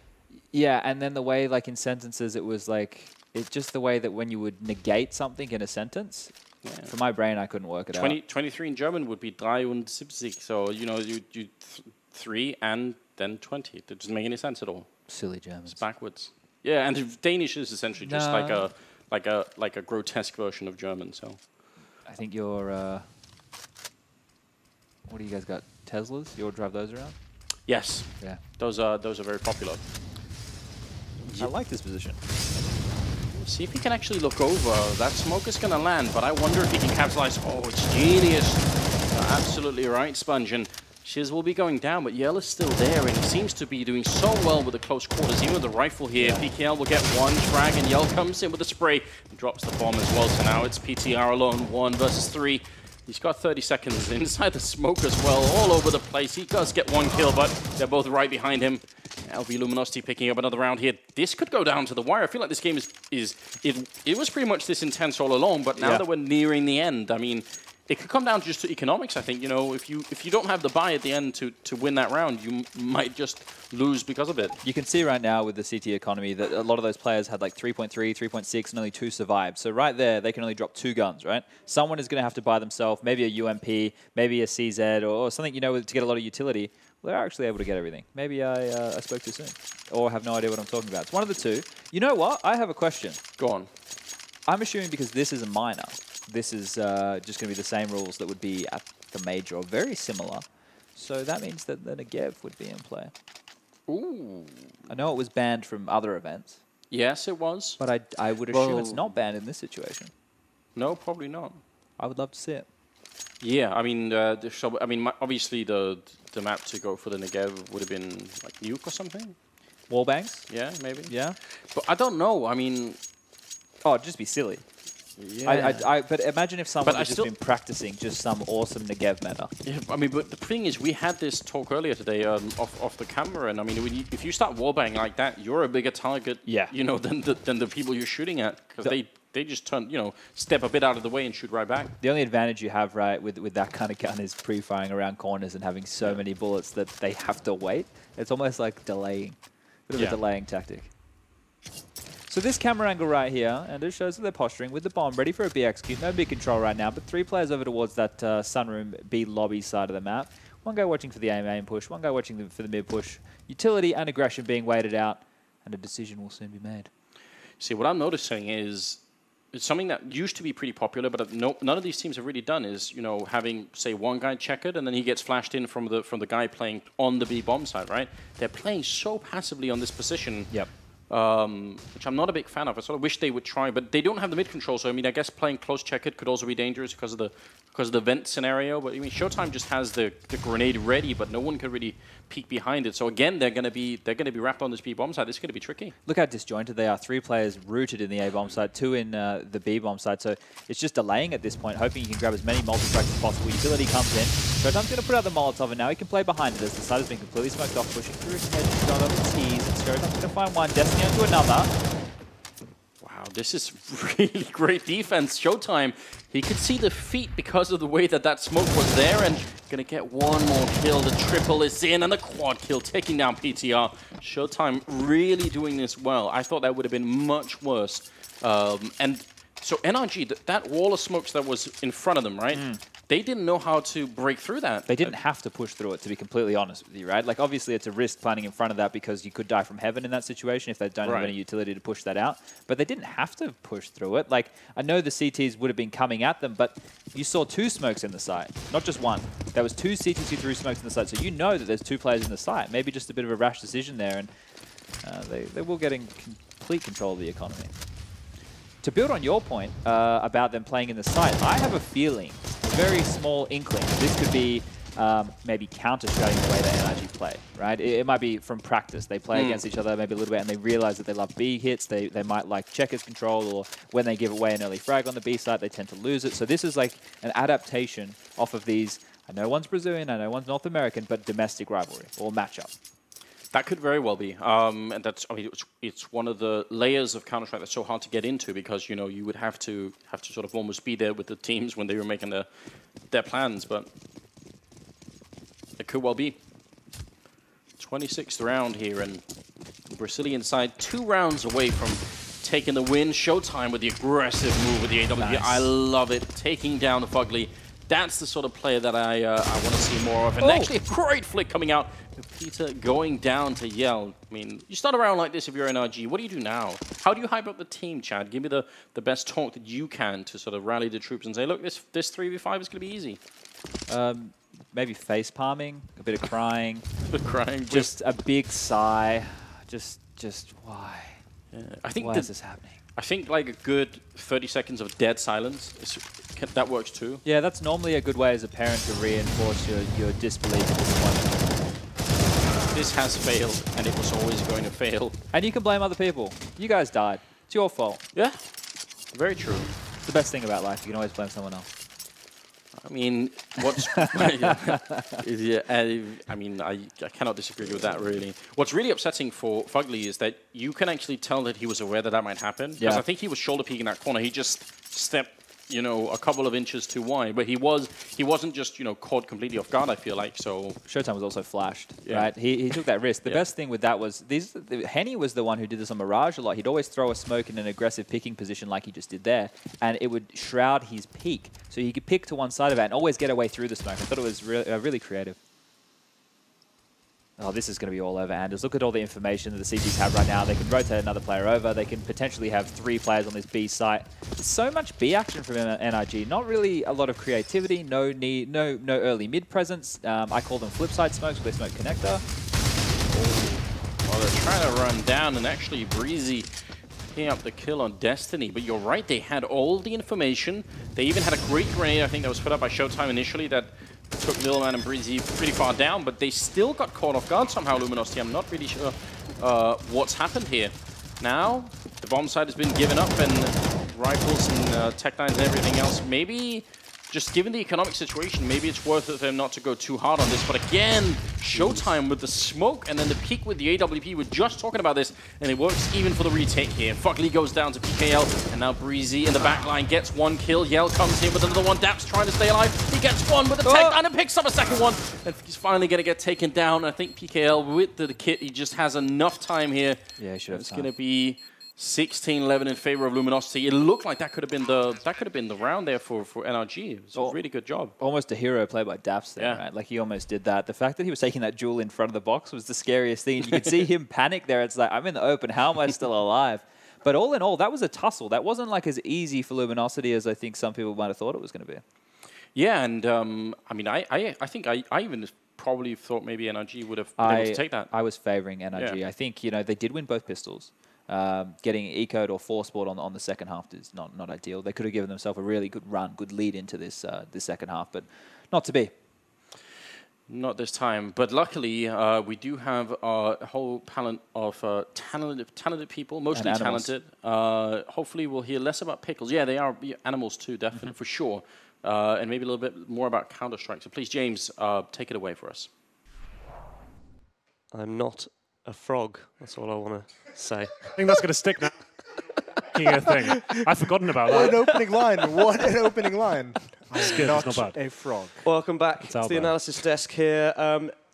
Yeah, and then the way, like in sentences, it was like it's just the way that when you would negate something in a sentence. Yeah. For my brain, I couldn't work it out. 23 in German would be 73. So you know, you 3 and then 20. It doesn't make any sense at all. Silly Germans. It's backwards. Yeah, and Danish is essentially just like a grotesque version of German. So I think you're. What do you guys got? Teslas? You'll drive those around? yes, Yeah. those are very popular. I like this position. See if he can actually look over. That smoke is going to land, but I wonder if he can capitalize. Oh, it's genius. Absolutely right, Sponge. And Shiz will be going down, but Yell is still there, and he seems to be doing so well with the close quarters, even with the rifle here. Yeah. PGL will get one frag, and Yell comes in with a spray and drops the bomb as well. So now it's PTR alone, 1 versus 3. He's got 30 seconds inside the smoke as well, all over the place. He does get 1 kill, but they're both right behind him. LB Luminosity picking up another round here. This could go down to the wire. I feel like this game it was pretty much this intense all along, but now that we're nearing the end, I mean, it could come down just to economics, I think. You know, if you don't have the buy at the end to win that round, you might just lose because of it. You can see right now with the CT economy that a lot of those players had like 3.3, 3.6, and only 2 survived. So right there, they can only drop 2 guns, right? Someone is going to have to buy themselves maybe a UMP, maybe a CZ, or something, you know, to get a lot of utility. Well, they're actually able to get everything. Maybe I spoke too soon, or have no idea what I'm talking about. It's one of the two. You know what? I have a question. Go on. I'm assuming because this is a minor, this is just going to be the same rules that would be at the major, or very similar. So that means that the Negev would be in play. Ooh. I know it was banned from other events. Yes, it was. But I would assume it's not banned in this situation. No, probably not. I would love to see it. Yeah, I mean, obviously the map to go for the Negev would have been like Nuke or something. Wallbangs? Yeah, maybe. Yeah. But I don't know. I mean, oh, it'd just be silly. Yeah. But imagine if someone had just been practicing just some awesome Negev meta. Yeah, I mean, but the thing is, we had this talk earlier today off the camera, and I mean, if you start wallbang like that, you're a bigger target, you know, than the people you're shooting at, because they just turn, you know, step a bit out of the way and shoot right back. The only advantage you have, right, with that kind of gun is pre-firing around corners and having so many bullets that they have to wait. It's almost like delaying, a bit of a delaying tactic. So this camera angle right here, and it shows that they're posturing with the bomb, ready for a B execute. No B control right now, but 3 players over towards that sunroom B lobby side of the map. One guy watching for the aim push, one guy watching for the mid push. Utility and aggression being waited out, and a decision will soon be made. See, what I'm noticing is it's something that used to be pretty popular, but none of these teams have really done is, you know, having, say, one guy checkered and then he gets flashed in from the guy playing on the B bomb side, right? They're playing so passively on this position. Yep. Which I'm not a big fan of. I sort of wish they would try, but they don't have the mid control. So I mean, I guess playing close checkered could also be dangerous because of the vent scenario. But I mean, Showtime just has the grenade ready, but no one can really peek behind it. So again, they're gonna be wrapped on this B bomb side. This is gonna be tricky. Look how disjointed they are. 3 players rooted in the A bomb side, 2 in the B bomb side. So it's just delaying at this point, hoping you can grab as many multi-strikes as possible. Utility comes in. Showtime's gonna put out the Molotov, and now he can play behind it as the side has been completely smoked off, pushing through his head. Shot on the tees, and Showtime's gonna find one. Destiny onto another. This is really great defense. Showtime, he could see the feet because of the way that that smoke was there, and gonna get one more kill. The triple is in, and the quad kill, taking down PTR. Showtime really doing this well. I thought that would have been much worse. And so NRG, that wall of smokes that was in front of them, right? They didn't know how to break through that. They didn't have to push through it, to be completely honest with you, right? Like, obviously, it's a risk planning in front of that because you could die from heaven in that situation if they don't have any utility to push that out. But they didn't have to push through it. Like, I know the CTs would have been coming at them, but you saw 2 smokes in the site, not just 1. There was 2 CT2 through smokes in the site, so you know that there's 2 players in the site. Maybe just a bit of a rash decision there, and they will get in complete control of the economy. To build on your point about them playing in the site, I have a feeling, a very small inkling, this could be maybe counter-strategy the way that NRG play, right? It might be from practice. They play against each other maybe a little bit, and they realize that they love B hits. They might like checkers control, or when they give away an early frag on the B site, they tend to lose it. So this is like an adaptation off of these, I know one's Brazilian, I know one's North American, but domestic rivalry or matchup. That could very well be, and that's. I mean, it's one of the layers of Counter-Strike that's so hard to get into because you would have to sort of almost be there with the teams when they were making their plans, but it could well be. 26th round here, and the Brazilian side 2 rounds away from taking the win. Showtime with the aggressive move with the AWP. Nice. I love it, taking down the Fugly. That's the sort of player that I want to see more of. And actually a great flick coming out. Peter going down to Yell. I mean, you start around like this if you're NRG. What do you do now? How do you hype up the team, Chad? Give me the best talk that you can to sort of rally the troops and say, look, this 3v5 is going to be easy. Maybe face palming, a bit of crying. Crying. Just a big sigh. Just why? Yeah. I think why is this happening? I think like a good 30 seconds of dead silence, that works too. Yeah, that's normally a good way as a parent to reinforce your disbelief and disappointment. This has failed, and it was always going to fail. And you can blame other people. You guys died. It's your fault. Yeah, very true. It's the best thing about life. You can always blame someone else. I mean, what's... I mean, I cannot disagree with that, really. What's really upsetting for Fugly is that you can actually tell that he was aware that that might happen. Because I think he was shoulder peeking that corner. He just stepped, a couple of inches too wide. But he wasn't just, caught completely off guard, I feel like. So Showtime was also flashed, right? He took that risk. The best thing with that was, Henny was the one who did this on Mirage a lot. He'd always throw a smoke in an aggressive picking position like he just did there, and it would shroud his peak. So he could pick to one side of it and always get away through the smoke. I thought it was really creative. Oh, this is going to be all over Anders. Look at all the information that the CTs have right now. They can rotate another player over. They can potentially have 3 players on this B site. So much B action from NRG. Not really a lot of creativity. No early mid presence. I call them flip side smokes, where they smoke connector. Well, they're trying to run down, and actually Breezy picking up the kill on Destiny. But you're right, they had all the information. They even had a great grenade, I think, that was put up by Showtime initially that took Middleman and Breezy pretty far down, but they still got caught off guard somehow, Luminosity. I'm not really sure what's happened here. Now, the bomb side has been given up, and rifles and Tech-9s and everything else. Maybe, just given the economic situation, maybe it's worth it for them not to go too hard on this. But again, Showtime with the smoke, and then the peak with the AWP. We're just talking about this, and it works even for the retake here. Fugly goes down to PGL, and now Breezy in the back line gets 1 kill. Yell comes in with another one. Daps trying to stay alive. He gets 1 with the Tech-9 and picks up a second one. And he's finally going to get taken down. I think PGL, with the kit, he just has enough time here. Yeah, he should have. It's going to be 16-11 in favor of Luminosity. It looked like that could have been the round there for NRG. It was a really good job. Almost a hero play by Daps there, right? Like, he almost did that. The fact that he was taking that jewel in front of the box was the scariest thing. You could see him panic there. It's like, I'm in the open. How am I still alive? But all in all, that was a tussle. That wasn't like as easy for Luminosity as I think some people might have thought it was going to be. Yeah, and I mean, I think I even probably thought maybe NRG would have been able to take that. I was favoring NRG. Yeah. I think, they did win both pistols. Getting eco'd or force sport on the second half is not ideal. They could have given themselves a really good run, good lead into this second half, but not to be. Not this time, but luckily we do have a whole palette of talented people, mostly talented. Hopefully we'll hear less about Pickles. Yeah, they are animals too, definitely, for sure. And maybe a little bit more about Counter-Strike. So please, James, take it away for us. I'm not a frog. That's all I want to say. I think that's going to stick now. fucking a thing. I've forgotten about What that. an opening line. What an opening line. It's good. It's not bad. A frog. Welcome back to the Albert. analysis desk here.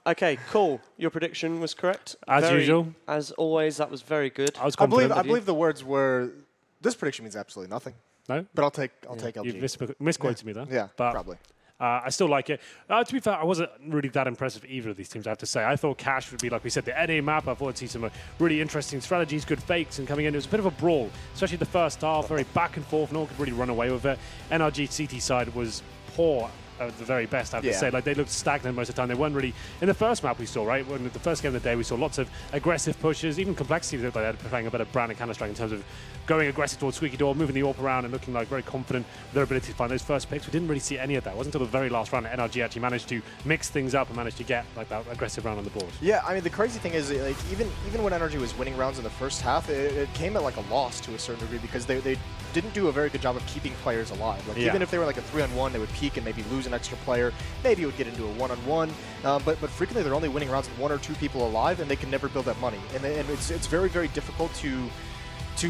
Okay, cool. Your prediction was correct. As usual. As always, that was very good. I was I confident. believe the words were, this prediction means absolutely nothing. No? But I'll take LG. You've misquoted me there. Yeah, but probably. I still like it. To be fair, I wasn't really that impressed with either of these teams, I have to say. I thought Cash would be, like we said, the NA map. I thought I'd see some really interesting strategies, good fakes, and coming in. It was a bit of a brawl, especially the first half, very back and forth. No one could really run away with it. NRG CT side was poor at the very best, I have to say. Like, they looked stagnant most of the time. They weren't really... In the first map we saw, right, when the first game of the day, we saw lots of aggressive pushes, even complexity. They looked like they're playing a better brand of Counter-Strike in terms of going aggressive towards Squeaky Door, moving the AWP around and looking like very confident with their ability to find those first picks. We didn't really see any of that. It wasn't until the very last round that NRG actually managed to mix things up and managed to get like that aggressive round on the board. Yeah, I mean, the crazy thing is, like, even when NRG was winning rounds in the first half, it came at like a loss to a certain degree because they didn't do a very good job of keeping players alive. Like, even if they were like a 3-on-1, they would peak and maybe lose an extra player. Maybe it would get into a 1-on-1. But frequently they're only winning rounds with 1 or 2 people alive, and they can never build that money. And it's very, very difficult to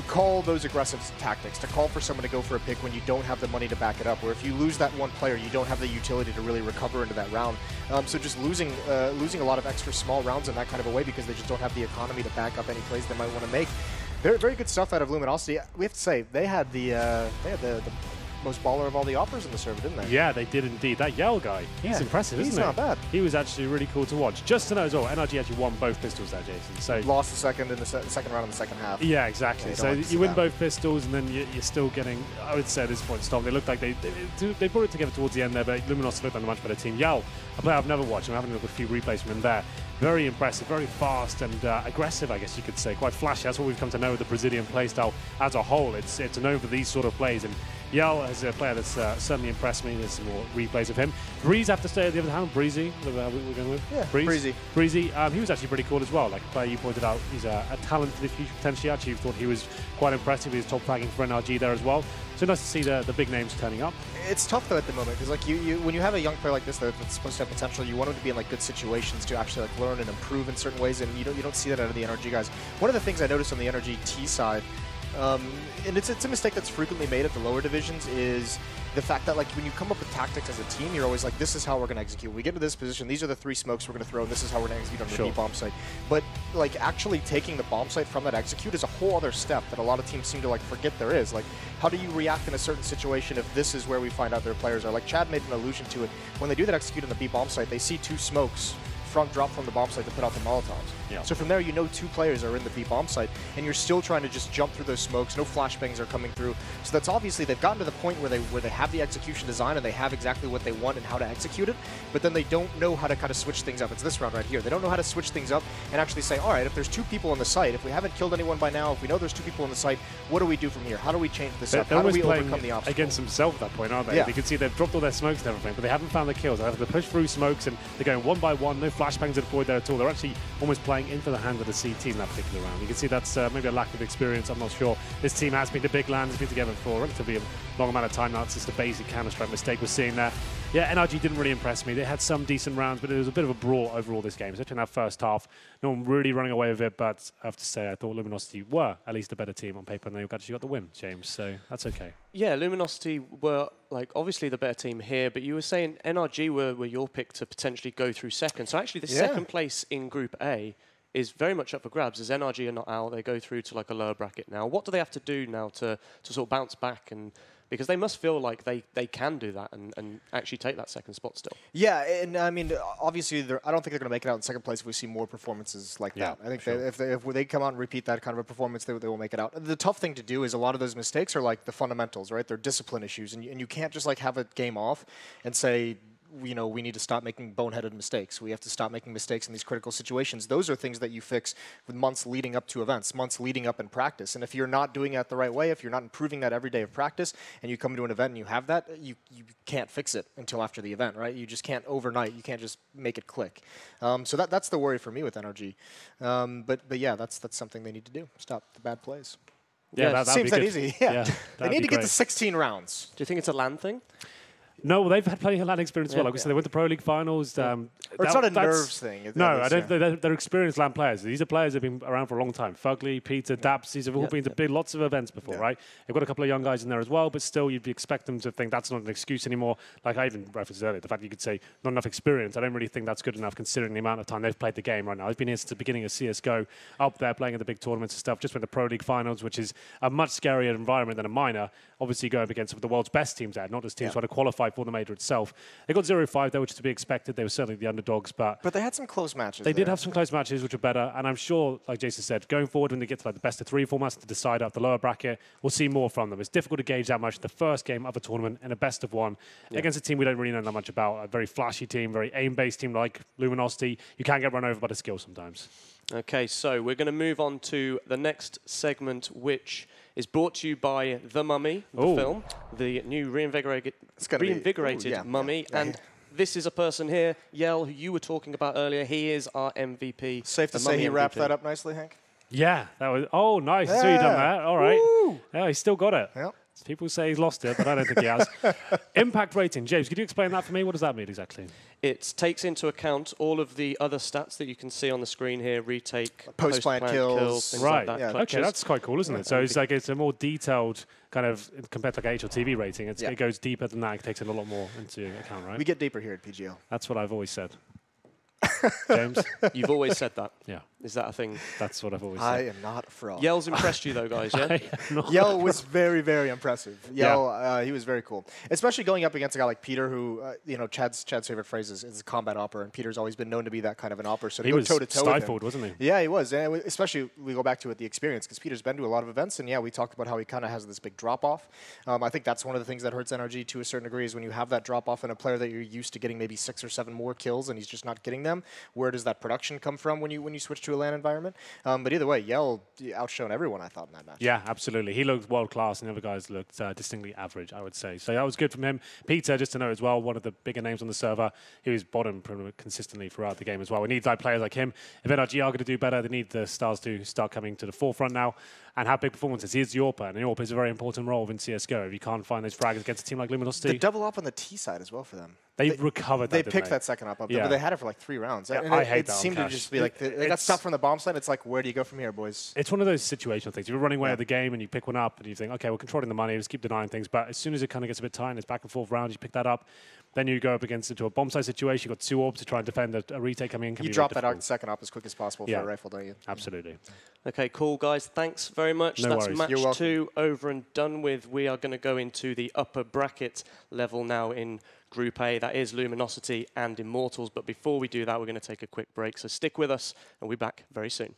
call those aggressive tactics, to call for someone to go for a pick when you don't have the money to back it up, where if you lose that one player, you don't have the utility to really recover into that round. So just losing a lot of extra small rounds in that kind of a way because they just don't have the economy to back up any plays they might want to make. Very, very good stuff out of Luminosity. We have to say, they had the most baller of all the offers in the server, didn't they? Yeah, they did indeed. That Yell guy, he's impressive, isn't he? He's not bad. He was actually really cool to watch. Just to know as well, NRG actually won both pistols there, Jason. So lost the second in the second round in the second half. Yeah, exactly. Yeah, so you win both pistols, and then you're still getting, I would say at this point, Storm. They looked like they brought it together towards the end there, but Luminosity looked like a much better team. Yell, a player I've never watched, and I'm having a look at a few replays from him there. Very impressive, very fast and aggressive, I guess you could say. Quite flashy. That's what we've come to know with the Brazilian playstyle as a whole. It's known for these sort of plays. And Yell is a player that's certainly impressed me. There's some more replays of him. Breeze, I have to say, at the other hand, Breezy, whatever we're going with. Yeah, Breezy. He was actually pretty cool as well. Like a player you pointed out, he's a talent for the future potentially. Actually, thought he was quite impressive. He was top flagging for NRG there as well. So nice to see the big names turning up. It's tough though at the moment because like when you have a young player like this that's supposed to have potential, you want him to be in like good situations to actually like learn and improve in certain ways, and you don't see that out of the NRG guys. One of the things I noticed on the NRG T side, and it's a mistake that's frequently made at the lower divisions, is the fact that like when you come up with tactics as a team, you're always like, this is how we're going to execute. When we get to this position, these are the 3 smokes we're going to throw, and this is how we're going to execute on the B bomb site. But like actually taking the bomb site from that execute is a whole other step that a lot of teams seem to like forget there is. Like, how do you react in a certain situation if this is where we find out their players are? Like Chad made an allusion to it. When they do that execute on the B bomb site, they see 2 smokes drop from the bomb site to put out the Molotovs. Yeah. So from there, you know 2 players are in the B bomb site, and you're still trying to just jump through those smokes. No flashbangs are coming through. So that's obviously they've gotten to the point where they have the execution design and they have exactly what they want and how to execute it. But then they don't know how to kind of switch things up. It's this round right here. They don't know how to switch things up and actually say, all right, if there's 2 people on the site, if we haven't killed anyone by now, if we know there's 2 people on the site, what do we do from here? How do we change this up? How do we overcome the obstacle? Against themselves at that point, aren't they? Yeah. You can see they've dropped all their smokes and everything, but they haven't found the kills. They have to push through smokes, and they're going one by one. No flashbangs are deployed there at all. They're actually almost playing into the hand of the CT in that particular round. You can see that's maybe a lack of experience. I'm not sure. This team has been to big lands, been together for a relatively long amount of time now. It's just a basic Counter-Strike mistake we're seeing there. Yeah, NRG didn't really impress me. They had some decent rounds, but it was a bit of a brawl overall this game, especially in that first half. No one really running away with it, but I have to say I thought Luminosity were at least a better team on paper, and they actually got the win, James, so that's okay. Yeah, Luminosity were like obviously the better team here, but you were saying NRG were your pick to potentially go through second. So actually the second place in Group A is very much up for grabs, as NRG are not out. They go through to like a lower bracket now. What do they have to do now to sort of bounce back? And because they must feel like they can do that and actually take that second spot still. Yeah, and I mean, obviously, I don't think they're going to make it out in second place if we see more performances like that. I think if they come out and repeat that kind of a performance, they will make it out. The tough thing to do is a lot of those mistakes are like the fundamentals, right? They're discipline issues, and you can't just like have a game off and say, you know, we need to stop making boneheaded mistakes. We have to stop making mistakes in these critical situations. Those are things that you fix with months leading up to events, months leading up in practice. And if you're not doing it the right way, if you're not improving that every day of practice, and you come to an event and you have that, you can't fix it until after the event, right? You just can't overnight. You can't just make it click. So that's the worry for me with NRG. But yeah, that's something they need to do. Stop the bad plays. Yeah, seems that easy. Yeah, they need to get to 16 rounds. Do you think it's a land thing? No, well, they've had plenty of LAN experience as well. Like we said, they went to Pro League finals. Or it's not a nerves thing. No, I don't. They're experienced LAN players. These are players that have been around for a long time. Fugly, Peter, Daps, these have all been to lots of events before, right? They've got a couple of young guys in there as well, but still you'd expect them to think that's not an excuse anymore. Like I even referenced earlier, the fact that you could say not enough experience. I don't really think that's good enough considering the amount of time they've played the game right now. They've been here since the beginning of CSGO, up there playing in the big tournaments and stuff, just went to Pro League finals, which is a much scarier environment than a minor. Obviously going up against some of the world's best teams there, not just teams trying to qualify for the major itself. They got 0-5 there, which is to be expected. They were certainly the underdogs, but they had some close matches. They did have some close matches, which were better. And I'm sure, like Jason said, going forward when they get to like the best of 3 formats to decide out the lower bracket, we'll see more from them. It's difficult to gauge that much. The first game of a tournament and a best of 1 against a team we don't really know that much about. A very flashy team, very aim-based team like Luminosity. You can't get run over by the skill sometimes. Okay, so we're going to move on to the next segment, which is brought to you by The Mummy, the film, the new reinvigorated Mummy. And this is a person here, Yell, who you were talking about earlier. He is our MVP. Safe to say he wrapped that up nicely, Hank? Yeah, that was. Oh, nice. So you done that. All right. Woo! Yeah, he still got it. Yep. People say he's lost it, but I don't think he has. Impact rating. James, could you explain that for me? What does that mean exactly? It takes into account all of the other stats that you can see on the screen here, retake, post-plant kills. things right. like that. Okay, that's quite cool, isn't it? So it's a more detailed kind of, compared to like HLTV rating, it goes deeper than that. It takes in a lot more into account, right? We get deeper here at PGL. That's what I've always said. James? You've always said that. Yeah. Is that a thing? That's what I've always said. I am not a fraud. Yell's impressed you though, guys, yeah? Yell was very, very impressive. Yell, he was very cool. Especially going up against a guy like Peter who, Chad's favorite phrase is a combat opera, and Peter's always been known to be that kind of an opera. So he was stifled, wasn't he? Yeah, he was. And especially we go back to it, the experience, because Peter's been to a lot of events, and we talked about how he kind of has this big drop-off. I think that's one of the things that hurts NRG to a certain degree is when you have that drop-off in a player that you're used to getting maybe 6 or 7 more kills, and he's just not getting them. Where does that production come from when you switch to a LAN environment? But either way, Yell outshone everyone, I thought, in that match. Yeah, absolutely. He looked world-class, and the other guys looked distinctly average, I would say. So that was good from him. Peter, just to know as well, one of the bigger names on the server. He was bottom consistently throughout the game as well. We need players like him. If NRG are going to do better, they need the stars to start coming to the forefront now and have big performances. He is the AWPer, and the AWPer is a very important role in CSGO. If you can't find those frags against a team like Luminosity. The double up on the T side as well for them. They recovered that, They picked that second up, but they had it for like 3 rounds. Yeah, and I hate that. It seemed to just be like, they got stopped from the bomb side. It's like, where do you go from here, boys? It's one of those situational things. You're running away at the game and you pick one up and you think, okay, we're controlling the money, let's keep denying things. But as soon as it kind of gets a bit tight and it's back and forth rounds, you pick that up. Then you go up into a bomb side situation. You've got 2 orbs to try and defend a retake coming in. You drop that second up as quick as possible for a rifle, don't you? Absolutely. Okay, cool, guys. Thanks very much. No That's worries. match 2 over and done with. We are going to go into the upper bracket level now in Group A. That is Luminosity and Immortals. But before we do that, we're going to take a quick break. So stick with us, and we'll be back very soon.